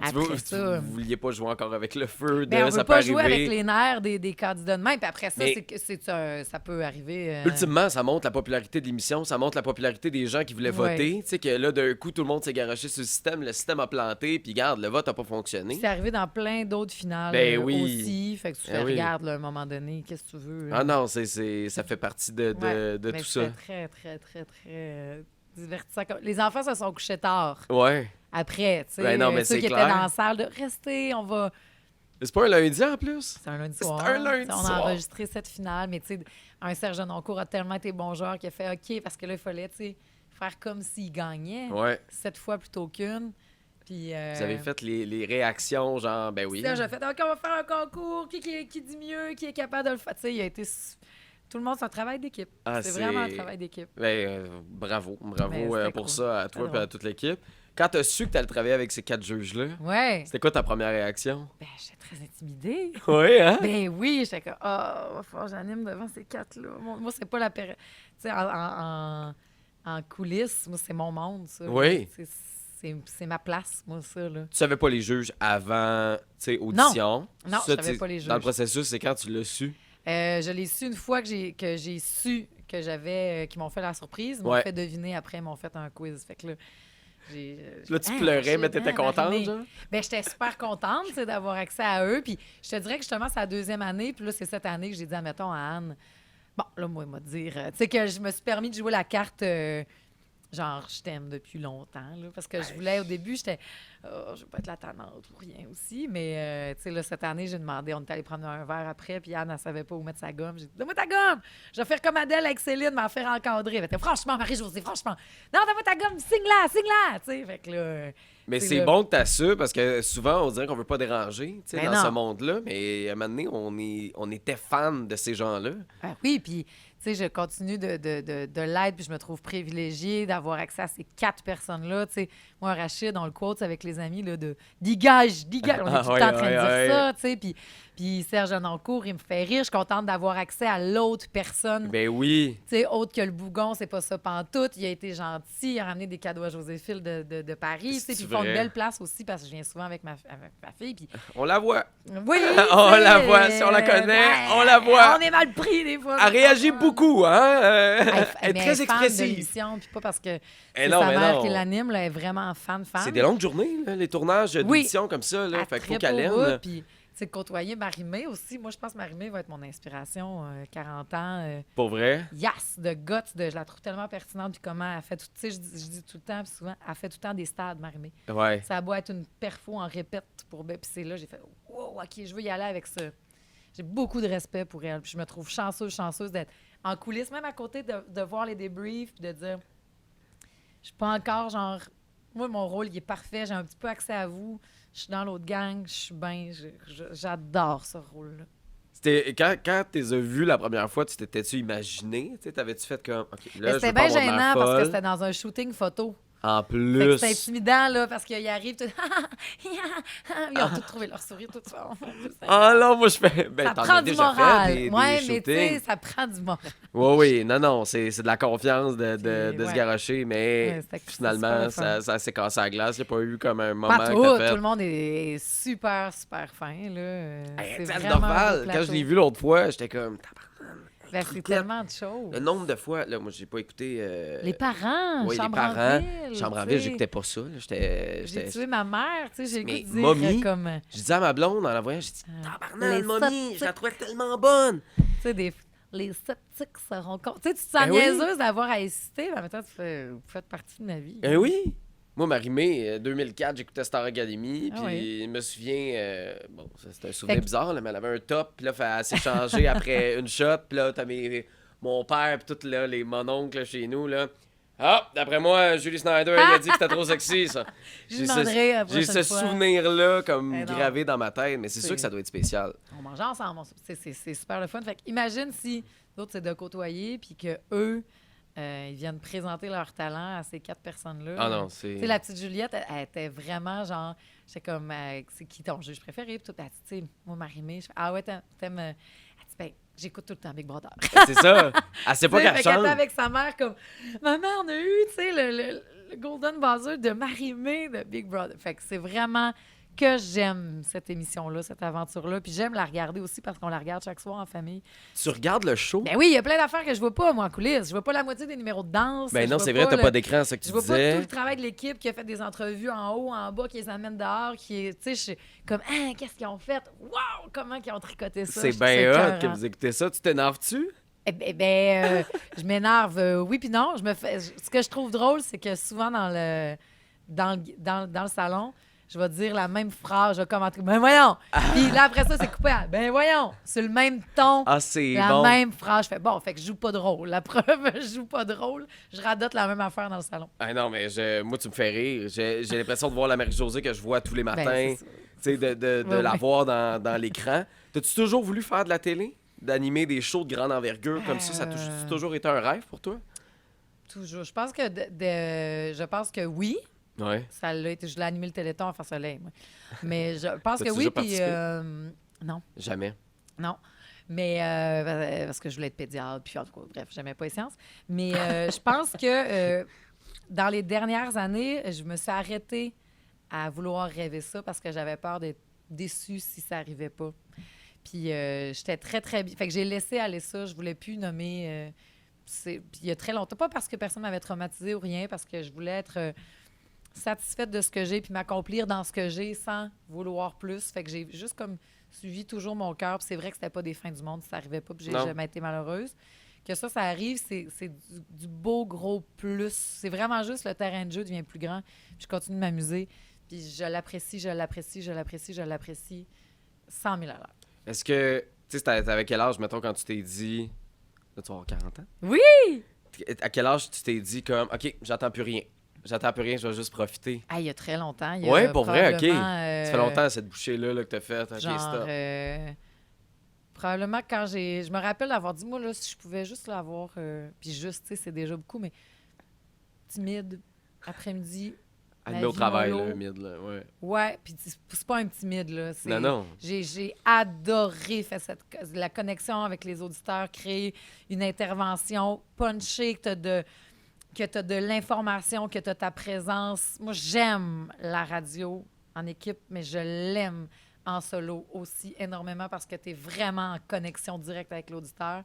Après ça... Vous vouliez pas jouer encore avec le feu, on ça veut peut pas arriver. jouer avec les nerfs des candidats de même. Puis après ça, mais... ça peut arriver... Ultimement, ça montre la popularité de l'émission, ça montre la popularité des gens qui voulaient voter. Tu sais que là, d'un coup, tout le monde s'est garoché sur le système a planté, puis regarde, le vote n'a pas fonctionné. C'est arrivé dans plein d'autres finales aussi. Fait que tu regardes, là, à un moment donné, qu'est-ce que tu veux. Ah non, ça fait partie de tout ça. C'est très, très, très, très divertissant. Les enfants se sont couchés tard. Ouais. Après, tu sais, ben non, mais ceux qui étaient dans la salle, de rester, on va... C'est pas un lundi en plus? C'est un lundi soir. C'est un lundi soir. On a enregistré cette finale, mais tu sais, un Serge Noncourt a tellement été bon joueur qu'il a fait OK, parce que là, il fallait, tu sais, faire comme s'il gagnait. Ouais. 7 fois plutôt qu'une. Puis... Vous avez fait les réactions, genre, ben oui. Là, j'ai fait OK, on va faire un concours, qui dit mieux, qui est capable de le faire. Tu sais, il a été... Tout le monde, c'est un travail d'équipe. C'est vraiment un travail d'équipe. Ben, bravo pour ça à toi et à toute l'équipe. Quand tu as su que tu allais travailler avec ces 4 juges-là, c'était quoi ta première réaction? Ben, j'étais très intimidée. Oui, hein? Ben oui, j'étais comme, j'anime devant ces 4-là. Moi, c'est pas la période. Tu sais, en coulisses, moi, c'est mon monde, ça. Oui. C'est ma place, moi, ça, là. Tu savais pas les juges avant, tu sais, audition? Non, je savais pas les juges. Dans le processus, c'est quand tu l'as su? Je l'ai su une fois que j'ai su que j'avais... qu'ils m'ont fait la surprise. Ils m'ont fait deviner après, ils m'ont fait un quiz. Fait que là... Là, tu pleurais, mais t'étais contente, genre? Ben, j'étais super contente, tu sais, d'avoir accès à eux. Puis je te dirais que justement, c'est la 2e année. Puis là, c'est cette année que j'ai dit, admettons, à Anne, bon, là, moi, il m'a dit, tu sais, que je me suis permis de jouer la carte, genre, je t'aime depuis longtemps, là. Parce que je voulais, au début, j'étais, je veux pas être la tannante ou rien aussi. Mais, tu sais, là, cette année, j'ai demandé, on est allé prendre un verre après. Puis Anne, elle savait pas où mettre sa gomme. J'ai dit, donne-moi ta gomme! Je vais faire comme Adèle avec Céline, m'en faire encadrer. Elle était, franchement, Marie-Josée, franchement. Non, donne-moi ta gomme, signe-la! Tu sais, fait que là. Mais c'est bon que tu assures parce que souvent, on dirait qu'on veut pas déranger dans ce monde-là. Mais à un moment donné, on était fans de ces gens-là. Oui, puis, tu sais, je continue de l'aide, puis je me trouve privilégiée d'avoir accès à ces 4 personnes-là. Tu sais, moi, Rachid, on le quote avec les amis, là, de « Dégage! » On est tout le temps en train de dire ça, tu sais, puis Serge Noncourt, il me fait rire. Je suis contente d'avoir accès à l'autre personne. Ben oui. Tu sais, autre que le bougon, c'est pas ça pantoute. Il a été gentil. Il a ramené des cadeaux à Joséphine de Paris. Tu sais, puis ils font une belle place aussi parce que je viens souvent avec ma fille. Puis... On la voit. Oui! On la voit. Si on la connaît, on la voit. On est mal pris des fois. Elle réagit beaucoup, hein? Elle est très expressive. De l'émission, puis pas parce que c'est sa mère qui l'anime, elle est vraiment fan. C'est des longues journées, là, les tournages d'émission comme ça. Là. Fait qu'il faut qu'elle aime. Puis, tu sais, côtoyer Marie-Mé aussi. Moi, je pense que Marie-Mé va être mon inspiration. 40 ans. Pour vrai? Yes! De guts. Je la trouve tellement pertinente. Puis comment elle fait tout... Tu sais, je dis tout le temps, puis souvent, elle fait tout le temps des stades, Marie-Mé. Ouais. Ça a beau être une perfo en répète pour... Puis c'est là, j'ai fait, wow, OK, je veux y aller avec ça. J'ai beaucoup de respect pour elle. Puis je me trouve chanceuse d'être en coulisses, même à côté de voir les débriefs, puis de dire, je suis pas encore, genre... Moi, mon rôle, il est parfait. J'ai un petit peu accès à vous. Je suis dans l'autre gang. Je suis bien. J'adore ce rôle-là. Quand tu les as vus la première fois, tu imaginé? T'avais-tu fait comme... Okay, là, c'était bien gênant parce que c'était dans un shooting photo. En Fait que plus. c'est intimidant, là, parce qu'ils arrivent, tout... ils ont tous trouvé leur sourire, tout ça. Oh, mon Dieu, Ah non, moi, je fais... Ben, ça t'en prend as du déjà moral. fait des Ouais, mais tu sais, shootings. ça prend du moral. Oui, non, c'est de la confiance de se ouais. garocher, mais Ouais, c'est finalement, super le fun. ça s'est cassé à la glace. Il n'y a pas eu comme un moment Pas que tout, t'as fait. tout le monde est super, super fin, là. Hey, C'est tu sais, vraiment Dorval, un beau quand je plateau. l'ai vu l'autre fois, j'étais comme... Ben, c'est tellement de choses. Le nombre de fois, là, moi, j'ai pas écouté... Les parents, oui, les Chambre parents. en ville. Chambre en tu ville, sais. j'éctais pas ça. Là. J'ai tué ma mère, tu sais, j'ai le Mais goût de dire mommy, comme... je disais à ma blonde en la voyant, j'ai dit, tabarnak, les mommy, je la trouvais tellement bonne. Tu sais, les sceptiques seront contents. Tu sais, tu te sens Ben oui. niaiseuse d'avoir à hésiter, mais en même temps, vous faites partie de ma vie. Oui. Moi, Marie-Mé, 2004, j'écoutais Star Academy, Ah puis oui. je me souviens, bon, c'était un souvenir Fait que- bizarre, là, mais elle avait un top, puis là, elle s'est changée après une shot, puis là, t'as mon père, puis tout, là, les mononcles là, chez nous, là. Ah, d'après moi, Julie Snyder, elle a dit que c'était trop sexy, ça. Je lui demanderai la J'ai ce prochaine fois. souvenir-là comme Ben non. gravé dans ma tête, mais c'est C'est- sûr que ça doit être spécial. On mange ensemble, c'est super le fun. Fait que imagine si d'autres, c'est de côtoyer, puis que eux, ils viennent présenter leur talent à ces 4 personnes-là. Ah non, Tu c'est... sais, la petite Juliette, elle était vraiment genre, j'étais comme, c'est qui ton juge préféré? Puis tout, elle dit, tu sais, moi, Marie-Mé, je fais, ah ouais, t'aimes. Elle dit, ben, j'écoute tout le temps Big Brother. C'est ça. Elle sait pas Tu sais, qu'elle fait qu'elle chante. était avec sa mère, comme, maman, on a eu, tu sais, le Golden Buzzer de Marie-Mé de Big Brother. Fait que c'est vraiment que j'aime cette émission-là, cette aventure-là. Puis j'aime la regarder aussi parce qu'on la regarde chaque soir en famille. Tu regardes le show? Ben oui, il y a plein d'affaires que je vois pas, moi, en coulisses. Je vois pas la moitié des numéros de danse. Ben je non, vois c'est vrai, t'as le- pas d'écran, c'est ce que Je tu vois pas tout disais. le travail de l'équipe qui a fait des entrevues en haut, en bas, qui les amène dehors, qui est, tu sais, je suis comme, ah, qu'est-ce qu'ils ont fait? Wow! Comment ils ont tricoté ça? C'est Je trouve ça bien hot écœurant. que vous écoutez ça. Tu t'énerves-tu? Je m'énerve, oui puis non. Ce que je trouve drôle, c'est que souvent dans le salon, je vais dire la même phrase, je vais commenter, ben voyons! Puis là, après ça, c'est coupé à, ben voyons! Sur le même ton, Ah, c'est la bon. même phrase. Je fais, bon, fait que je joue pas de rôle. La preuve, je joue pas de rôle. Je radote la même affaire dans le salon. Ah non, mais moi, tu me fais rire. J'ai l'impression de voir la Marie-Josée que je vois tous les matins. Ben, Tu c'est ça. sais, de Ouais, la ouais. voir dans l'écran. T'as-tu toujours voulu faire de la télé? D'animer des shows de grande envergure comme ça t'a toujours été un rêve pour toi? Toujours. Je pense que oui. Ouais. Ça l'a été. Je l'ai animé le Téléthon à Faire-Soleil, moi. Mais je pense que T'as-tu oui. déjà Puis participé? non. Jamais. Non. Mais parce que je voulais être pédiatre, puis en tout cas, bref, j'aimais pas les sciences. Mais je pense que dans les dernières années, je me suis arrêtée à vouloir rêver ça parce que j'avais peur d'être déçue si ça arrivait pas. Puis j'étais très, très bien. Fait que j'ai laissé aller ça. Je voulais plus nommer. Puis il y a très longtemps, pas parce que personne m'avait traumatisée ou rien, parce que je voulais être satisfaite de ce que j'ai puis m'accomplir dans ce que j'ai sans vouloir plus. Fait que j'ai juste comme suivi toujours mon cœur. Puis c'est vrai que c'était pas des fins du monde si ça arrivait pas, puis j'ai Non. jamais été malheureuse. Que ça arrive, c'est du beau gros plus. C'est vraiment juste le terrain de jeu devient plus grand. Puis je continue de m'amuser. Puis je l'apprécie, je l'apprécie, je l'apprécie, je l'apprécie 100 000 à l'heure. Est-ce que... Tu sais, t'avais quel âge, mettons, quand tu t'es dit... Là, tu vas avoir 40 ans? Oui! À quel âge tu t'es dit comme, OK, j'attends plus rien. J'attends plus rien, je vais juste profiter. Ah, il y a très longtemps. Il y Ouais, a pour vrai, OK. probablement, Ça fait longtemps, cette bouchée-là que t'as faite. OK, genre, stop. probablement quand j'ai... Je me rappelle d'avoir dit, moi, là, si je pouvais juste l'avoir... puis juste, tu sais, c'est déjà beaucoup, mais timide, après-midi, Animé ma au vie travail, mollo. là, humide, là, ouais. Ouais, puis c'est pas un timide, là. Non. J'ai adoré faire la connexion avec les auditeurs, créer une intervention punchée, que t'as de l'information, que t'as ta présence. Moi, j'aime la radio en équipe, mais je l'aime en solo aussi énormément parce que t'es vraiment en connexion directe avec l'auditeur.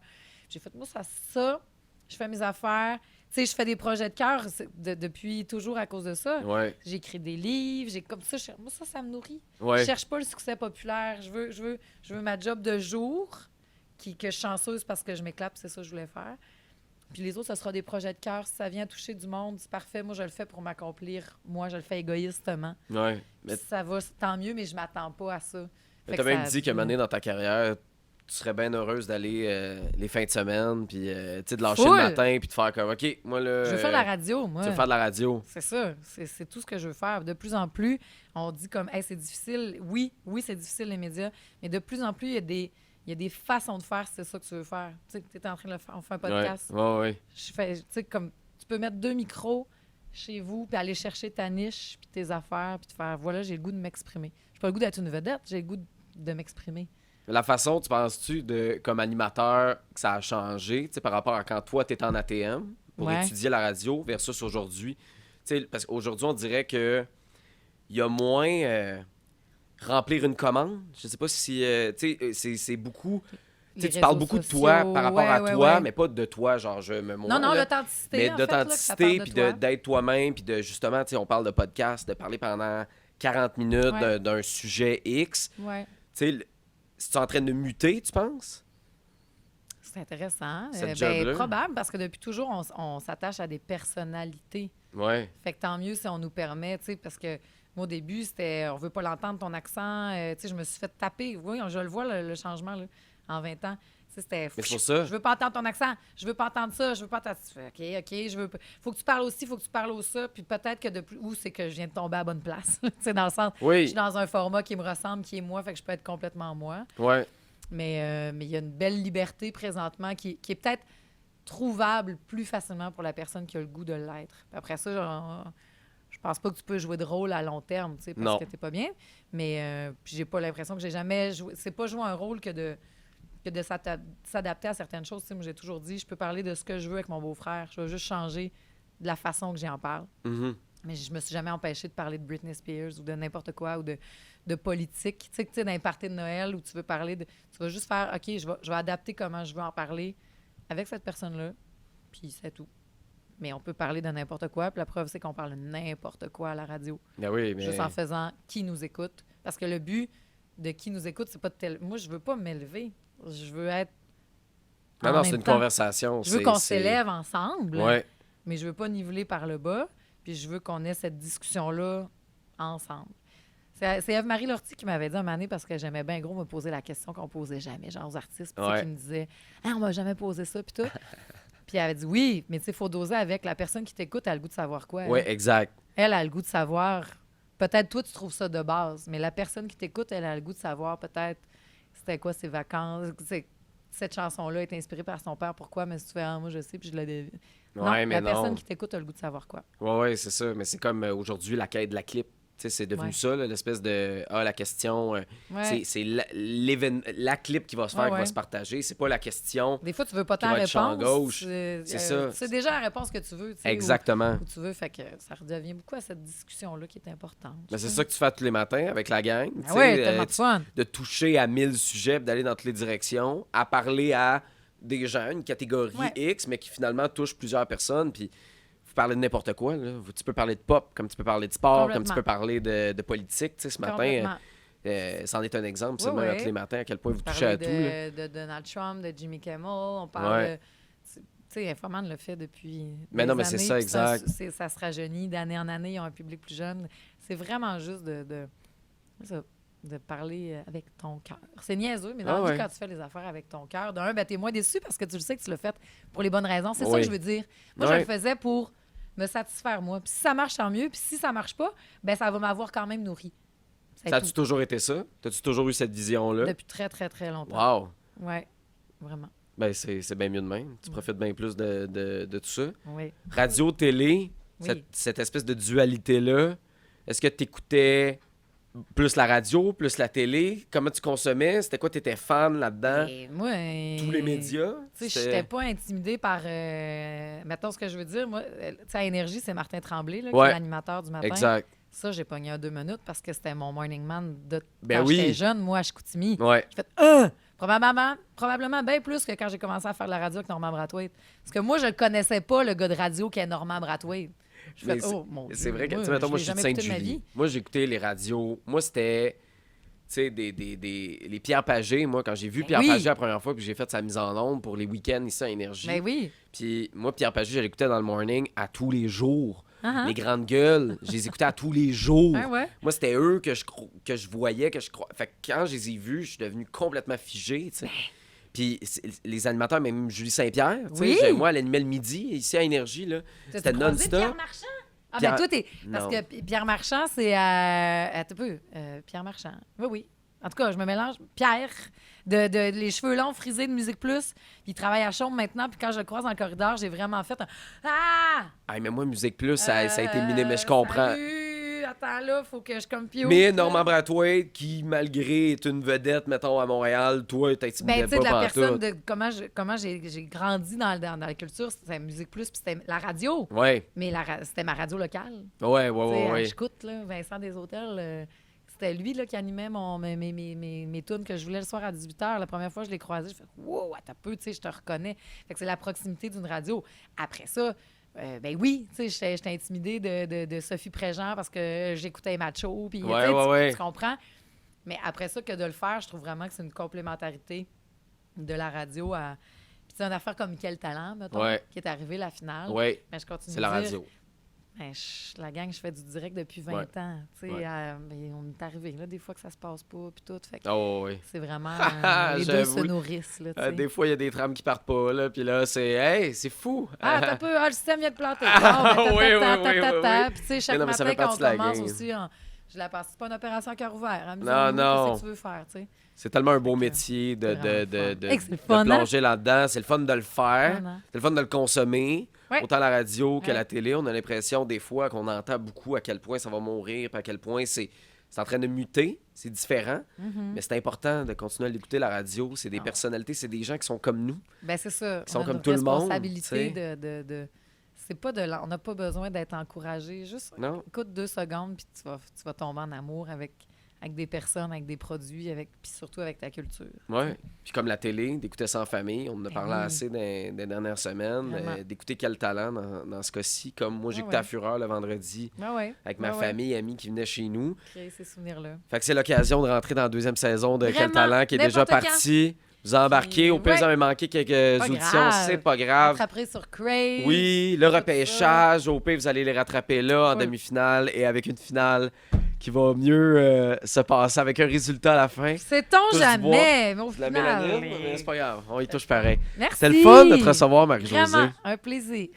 J'ai fait, moi, ça, je fais mes affaires. Tu sais, je fais des projets de cœur depuis toujours à cause de ça. Ouais, J'écris des livres, j'ai comme ça. Moi, ça me nourrit. ouais. Je cherche pas le succès populaire. Je veux ma job de jour, que je suis chanceuse parce que je m'éclate, puis c'est ça que je voulais faire. Puis les autres, ce sera des projets de cœur. Si ça vient toucher du monde, c'est parfait. Moi, je le fais pour m'accomplir. Moi, je le fais égoïstement. Ouais. Mais Puis ça va, tant mieux, mais je m'attends pas à ça. Fait t'as que même ça- dit qu'à un moment donné dans ta carrière, tu serais bien heureuse d'aller les fins de semaine, puis tu sais, de lâcher Full. le matin, puis de faire comme, OK, moi là. Je veux faire de la radio, moi. Tu veux faire de la radio. C'est ça. C'est tout ce que je veux faire. De plus en plus, on dit comme, hey, c'est difficile. Oui, c'est difficile, les médias. Mais de plus en plus, il y a des façons de faire si c'est ça que tu veux faire. Tu sais, tu es en train de le faire. On fait un podcast. Ouais. Tu sais, comme, tu peux mettre 2 micros. chez vous, puis aller chercher ta niche, puis tes affaires, puis de faire, voilà, j'ai le goût de m'exprimer. J'ai pas le goût d'être une vedette, j'ai le goût de m'exprimer. La façon, tu penses-tu, comme animateur, que ça a changé, tu sais, par rapport à quand toi, t'étais en ATM pour étudier la radio versus aujourd'hui? Tu sais, parce qu'aujourd'hui, on dirait que il y a moins remplir une commande. Je sais pas si, tu sais, c'est beaucoup... Tu parles beaucoup de toi par rapport à toi, mais pas de toi, genre je me montre. Non, l'authenticité. Mais d'authenticité, puis d'être toi-même, puis de justement, tu sais, on parle de podcast, de parler pendant 40 minutes d'un sujet X. Ouais. Tu sais, si tu es en train de muter, tu penses? C'est intéressant. Probable, parce que depuis toujours, on s'attache à des personnalités. Ouais. Fait que tant mieux si on nous permet, tu sais, parce que moi, au début, c'était on veut pas l'entendre, ton accent. Tu sais, je me suis fait taper. Oui, je le vois, le changement, là. En 20 ans, c'était... Mais c'est pour ça. Je veux pas entendre ton accent, je veux pas entendre ça, je veux pas entendre... OK, je veux... Faut que tu parles aussi, faut que tu parles au ça, puis peut-être que c'est que je viens de tomber à la bonne place. Tu sais, dans le sens, oui. Je suis dans un format qui me ressemble, qui est moi, fait que je peux être complètement moi. Ouais. Mais il y a une belle liberté présentement qui est peut-être trouvable plus facilement pour la personne qui a le goût de l'être. Puis après ça, je pense pas que tu peux jouer de rôle à long terme, tu sais, parce que t'es pas bien. Mais puis j'ai pas l'impression que j'ai jamais joué... C'est pas jouer un rôle que de s'adapter à certaines choses. Tu sais, moi, j'ai toujours dit, je peux parler de ce que je veux avec mon beau-frère. Je vais juste changer de la façon que j'en parle. Mm-hmm. Mais je me suis jamais empêchée de parler de Britney Spears ou de n'importe quoi ou de politique. Tu sais, dans les parties de Noël où tu veux parler de... Tu vas juste faire, OK, je vais adapter comment je veux en parler avec cette personne-là, puis c'est tout. Mais on peut parler de n'importe quoi, puis la preuve, c'est qu'on parle de n'importe quoi à la radio. Ben oui, mais... Juste en faisant qui nous écoute. Parce que le but de qui nous écoute, c'est pas de Moi, je veux pas m'élever. Je veux être. Non, c'est une conversation. Je veux qu'on s'élève ensemble, ouais. Mais je veux pas niveler par le bas, puis je veux qu'on ait cette discussion-là ensemble. C'est Eve-Marie Lortie qui m'avait dit un moment donné, parce que j'aimais bien gros me poser la question qu'on posait jamais, genre aux artistes, qui me disaient « Ah, on m'a jamais posé ça, puis tout. » Puis elle avait dit « Oui, mais tu sais, il faut doser avec la personne qui t'écoute, elle a le goût de savoir quoi. » Oui, exact. Elle a le goût de savoir... Peut-être toi, tu trouves ça de base, mais la personne qui t'écoute, elle a le goût de savoir peut-être c'était quoi ses vacances. Cette chanson-là est inspirée par son père. Pourquoi? Mais si tu fais, moi, je sais, puis je la devine. Ouais, non, la personne qui t'écoute a le goût de savoir quoi. Oui, c'est ça. Mais c'est comme aujourd'hui la quête de la clip. Tu sais, c'est devenu ça, là, l'espèce de la question. C'est la clip qui va se faire, qui va se partager. C'est pas la question. Des fois, tu veux pas ta réponse. Gauche. C'est ça. C'est déjà la réponse que tu veux. Exactement. Où tu veux. Fait que ça redevient beaucoup à cette discussion-là qui est importante. Mais c'est ça que tu fais tous les matins avec la gang. Oui, tellement de fun. De toucher à 1000 sujets, d'aller dans toutes les directions, à parler à des gens, une catégorie X, mais qui finalement touche plusieurs personnes. Puis parler de n'importe quoi. Là. Tu peux parler de pop, comme tu peux parler de sport, comme tu peux parler de politique. Tu sais, ce matin, c'en est un exemple, seulement tous les matins, à quel point vous touchez à tout. De Donald Trump, de Jimmy Kimmel, on parle de... Tu sais, Infoman le fait depuis mais non, mais c'est ça, exact. Ça se rajeunit d'année en année, ils ont un public plus jeune. C'est vraiment juste de parler avec ton cœur. C'est niaiseux, mais dans la vie, quand tu fais les affaires avec ton cœur, d'un, t'es moins déçu parce que tu le sais que tu l'as fait pour les bonnes raisons. C'est ça que je veux dire. Moi, je le faisais pour me satisfaire, moi. Puis si ça marche, tant mieux. Puis si ça marche pas, ça va m'avoir quand même nourri. Ça a-tu toujours été ça? T'as-tu toujours eu cette vision-là? Depuis très, très, très longtemps. Wow! Oui, vraiment. C'est bien mieux de même. Tu profites bien plus de tout ça. Oui. Radio, télé, cette espèce de dualité-là, est-ce que tu écoutais plus la radio, plus la télé? Comment tu consommais? C'était quoi? Tu étais fan là-dedans? Moi, tous les médias? Tu sais, je n'étais pas intimidée par... Mettons ce que je veux dire. Moi, tu sais, à Énergie, c'est Martin Tremblay, qui est l'animateur du matin. Exact. Ça, j'ai pogné un 2 minutes parce que c'était mon morning man quand j'étais jeune, moi, à Chicoutimi. Ouais. J'ai fait probablement bien plus que quand j'ai commencé à faire de la radio avec Normand Brathwaite. Parce que moi, je ne connaissais pas le gars de radio qui est Normand Brathwaite. C'est vrai que, tu sais, mettons, moi, je suis de Sainte-Julie. Moi, j'écoutais les radios. Moi, c'était, tu sais, les Pierre Pagé. Moi, quand j'ai vu Pierre Pagé la première fois, puis j'ai fait sa mise en onde pour les week-ends ici à Énergie. Ben oui. Puis moi, Pierre Pagé, je l'écoutais dans le morning à tous les jours. Les grandes gueules, je les écoutais à tous les jours. Moi, c'était eux que je voyais, que je crois. Fait que quand je les ai vus, je suis devenu complètement figé, tu sais. Puis les animateurs, même Julie Saint-Pierre, tu sais, moi, elle animait le midi, ici à Énergie, là. C'était non-stop. Pierre Marchand? Ah, toi, parce que Pierre Marchand, c'est à... Attends un peu. Pierre Marchand. Oui. En tout cas, je me mélange. Pierre, de les cheveux longs, frisés de Musique Plus. Puis il travaille à Chaume maintenant. Puis quand je le croise dans le corridor, j'ai vraiment fait un Ah! Ah, mais moi, Musique Plus, ça a été miné, mais je comprends. Salut! Attends là, faut que je comme pio. Mais Normand Brathwaite, qui, malgré est une vedette, mettons, à Montréal, toi, t'intimidais Ben, tu sais, de la pas personne, pantoute. de comment j'ai grandi dans la culture, c'était Musique Plus, puis c'était la radio. Ouais, Mais c'était ma radio locale. ouais, Tu sais, ouais, à ouais. Chicoute, là, Vincent Deshôtels, c'était lui là, qui animait mes tunes que je voulais le soir à 18h. La première fois que je l'ai croisé, je fais « Wow, attends un peu, tu sais, je te reconnais. » Fait que c'est la proximité d'une radio. Après ça, ben oui, tu sais, j'étais intimidée de Sophie Préjean parce que j'écoutais Macho, puis tu Ouais, sais, ouais, ouais. tu comprends? Mais après ça, que de le faire, je trouve vraiment que c'est une complémentarité de la radio à... Puis tu sais, une affaire comme Quel Talent, mettons, Ouais. qui est arrivé la finale. Ouais, Mais je continue c'est de la dire, radio. ben, la gang, je fais du direct depuis 20 Ouais. ans. Tu sais, Ouais. mais on est arrivé là, des fois que ça se passe pas, puis tout. Fait que Oh, oui. c'est vraiment... les deux se J'avoue. nourrissent, là, tu sais. Des fois, il y a des trames qui partent pas, là, puis là, c'est « Hey, c'est fou! » Ah, t'as peu, le système vient de planter. Ah, Bon, ben, oui, ta, oui, ta, oui, ta, oui, ta. oui. Puis, tu sais, chaque Mais non, mais ça matin, fait quand on partie de la commence game. aussi, je la passe, c'est pas une opération cœur ouvert. Non, non. Qu'est-ce que tu veux faire, tu sais? C'est tellement un beau Fait que métier de c'est vraiment le fun. Hey, c'est le de fun, hein? plonger là-dedans. C'est le fun de le faire. Fun, hein? C'est le fun de le consommer. Ouais. Autant la radio que Ouais. la télé. On a l'impression, des fois, qu'on entend beaucoup à quel point ça va mourir, puis à quel point c'est en train de muter. C'est différent. Mhm. Mais c'est important de continuer à l'écouter, la radio. C'est des Ah. personnalités, c'est des gens qui sont comme nous. Ben, c'est ça. Qui sont On a comme une tout le monde, responsabilité tu sais. de... C'est pas on n'a pas besoin d'être encouragé. Juste Non? écoute 2 secondes, puis tu vas tomber en amour avec des personnes, avec des produits, puis surtout avec ta culture. Ouais. Puis comme la télé, d'écouter ça en famille. On en a Ben parlé oui. assez des dernières semaines. Vraiment. D'écouter Quel Talent dans ce cas-ci. Comme moi, j'écoutais ouais. à Fureur le vendredi Ben ouais. avec ma Ben ouais. famille, amis qui venaient chez nous. Créer ces souvenirs-là. Fait que c'est l'occasion de rentrer dans la deuxième saison de Quel Vraiment, Talent qui est déjà n'importe quand. partie. Vous embarquez. Puis, Au pire, vous ouais. avez manqué quelques Pas auditions. grave. C'est pas grave. Après sur Crave. Oui, le repêchage. Au pire, vous allez les rattraper là en Ouais. demi-finale et avec une finale qui va mieux se passer avec un résultat à la fin. Sait-on Tous jamais, mais au De la final... mélanine, mais c'est pas grave. On y touche pareil. Merci. C'était le fun de te recevoir, Marie-Josée. Vraiment, un plaisir.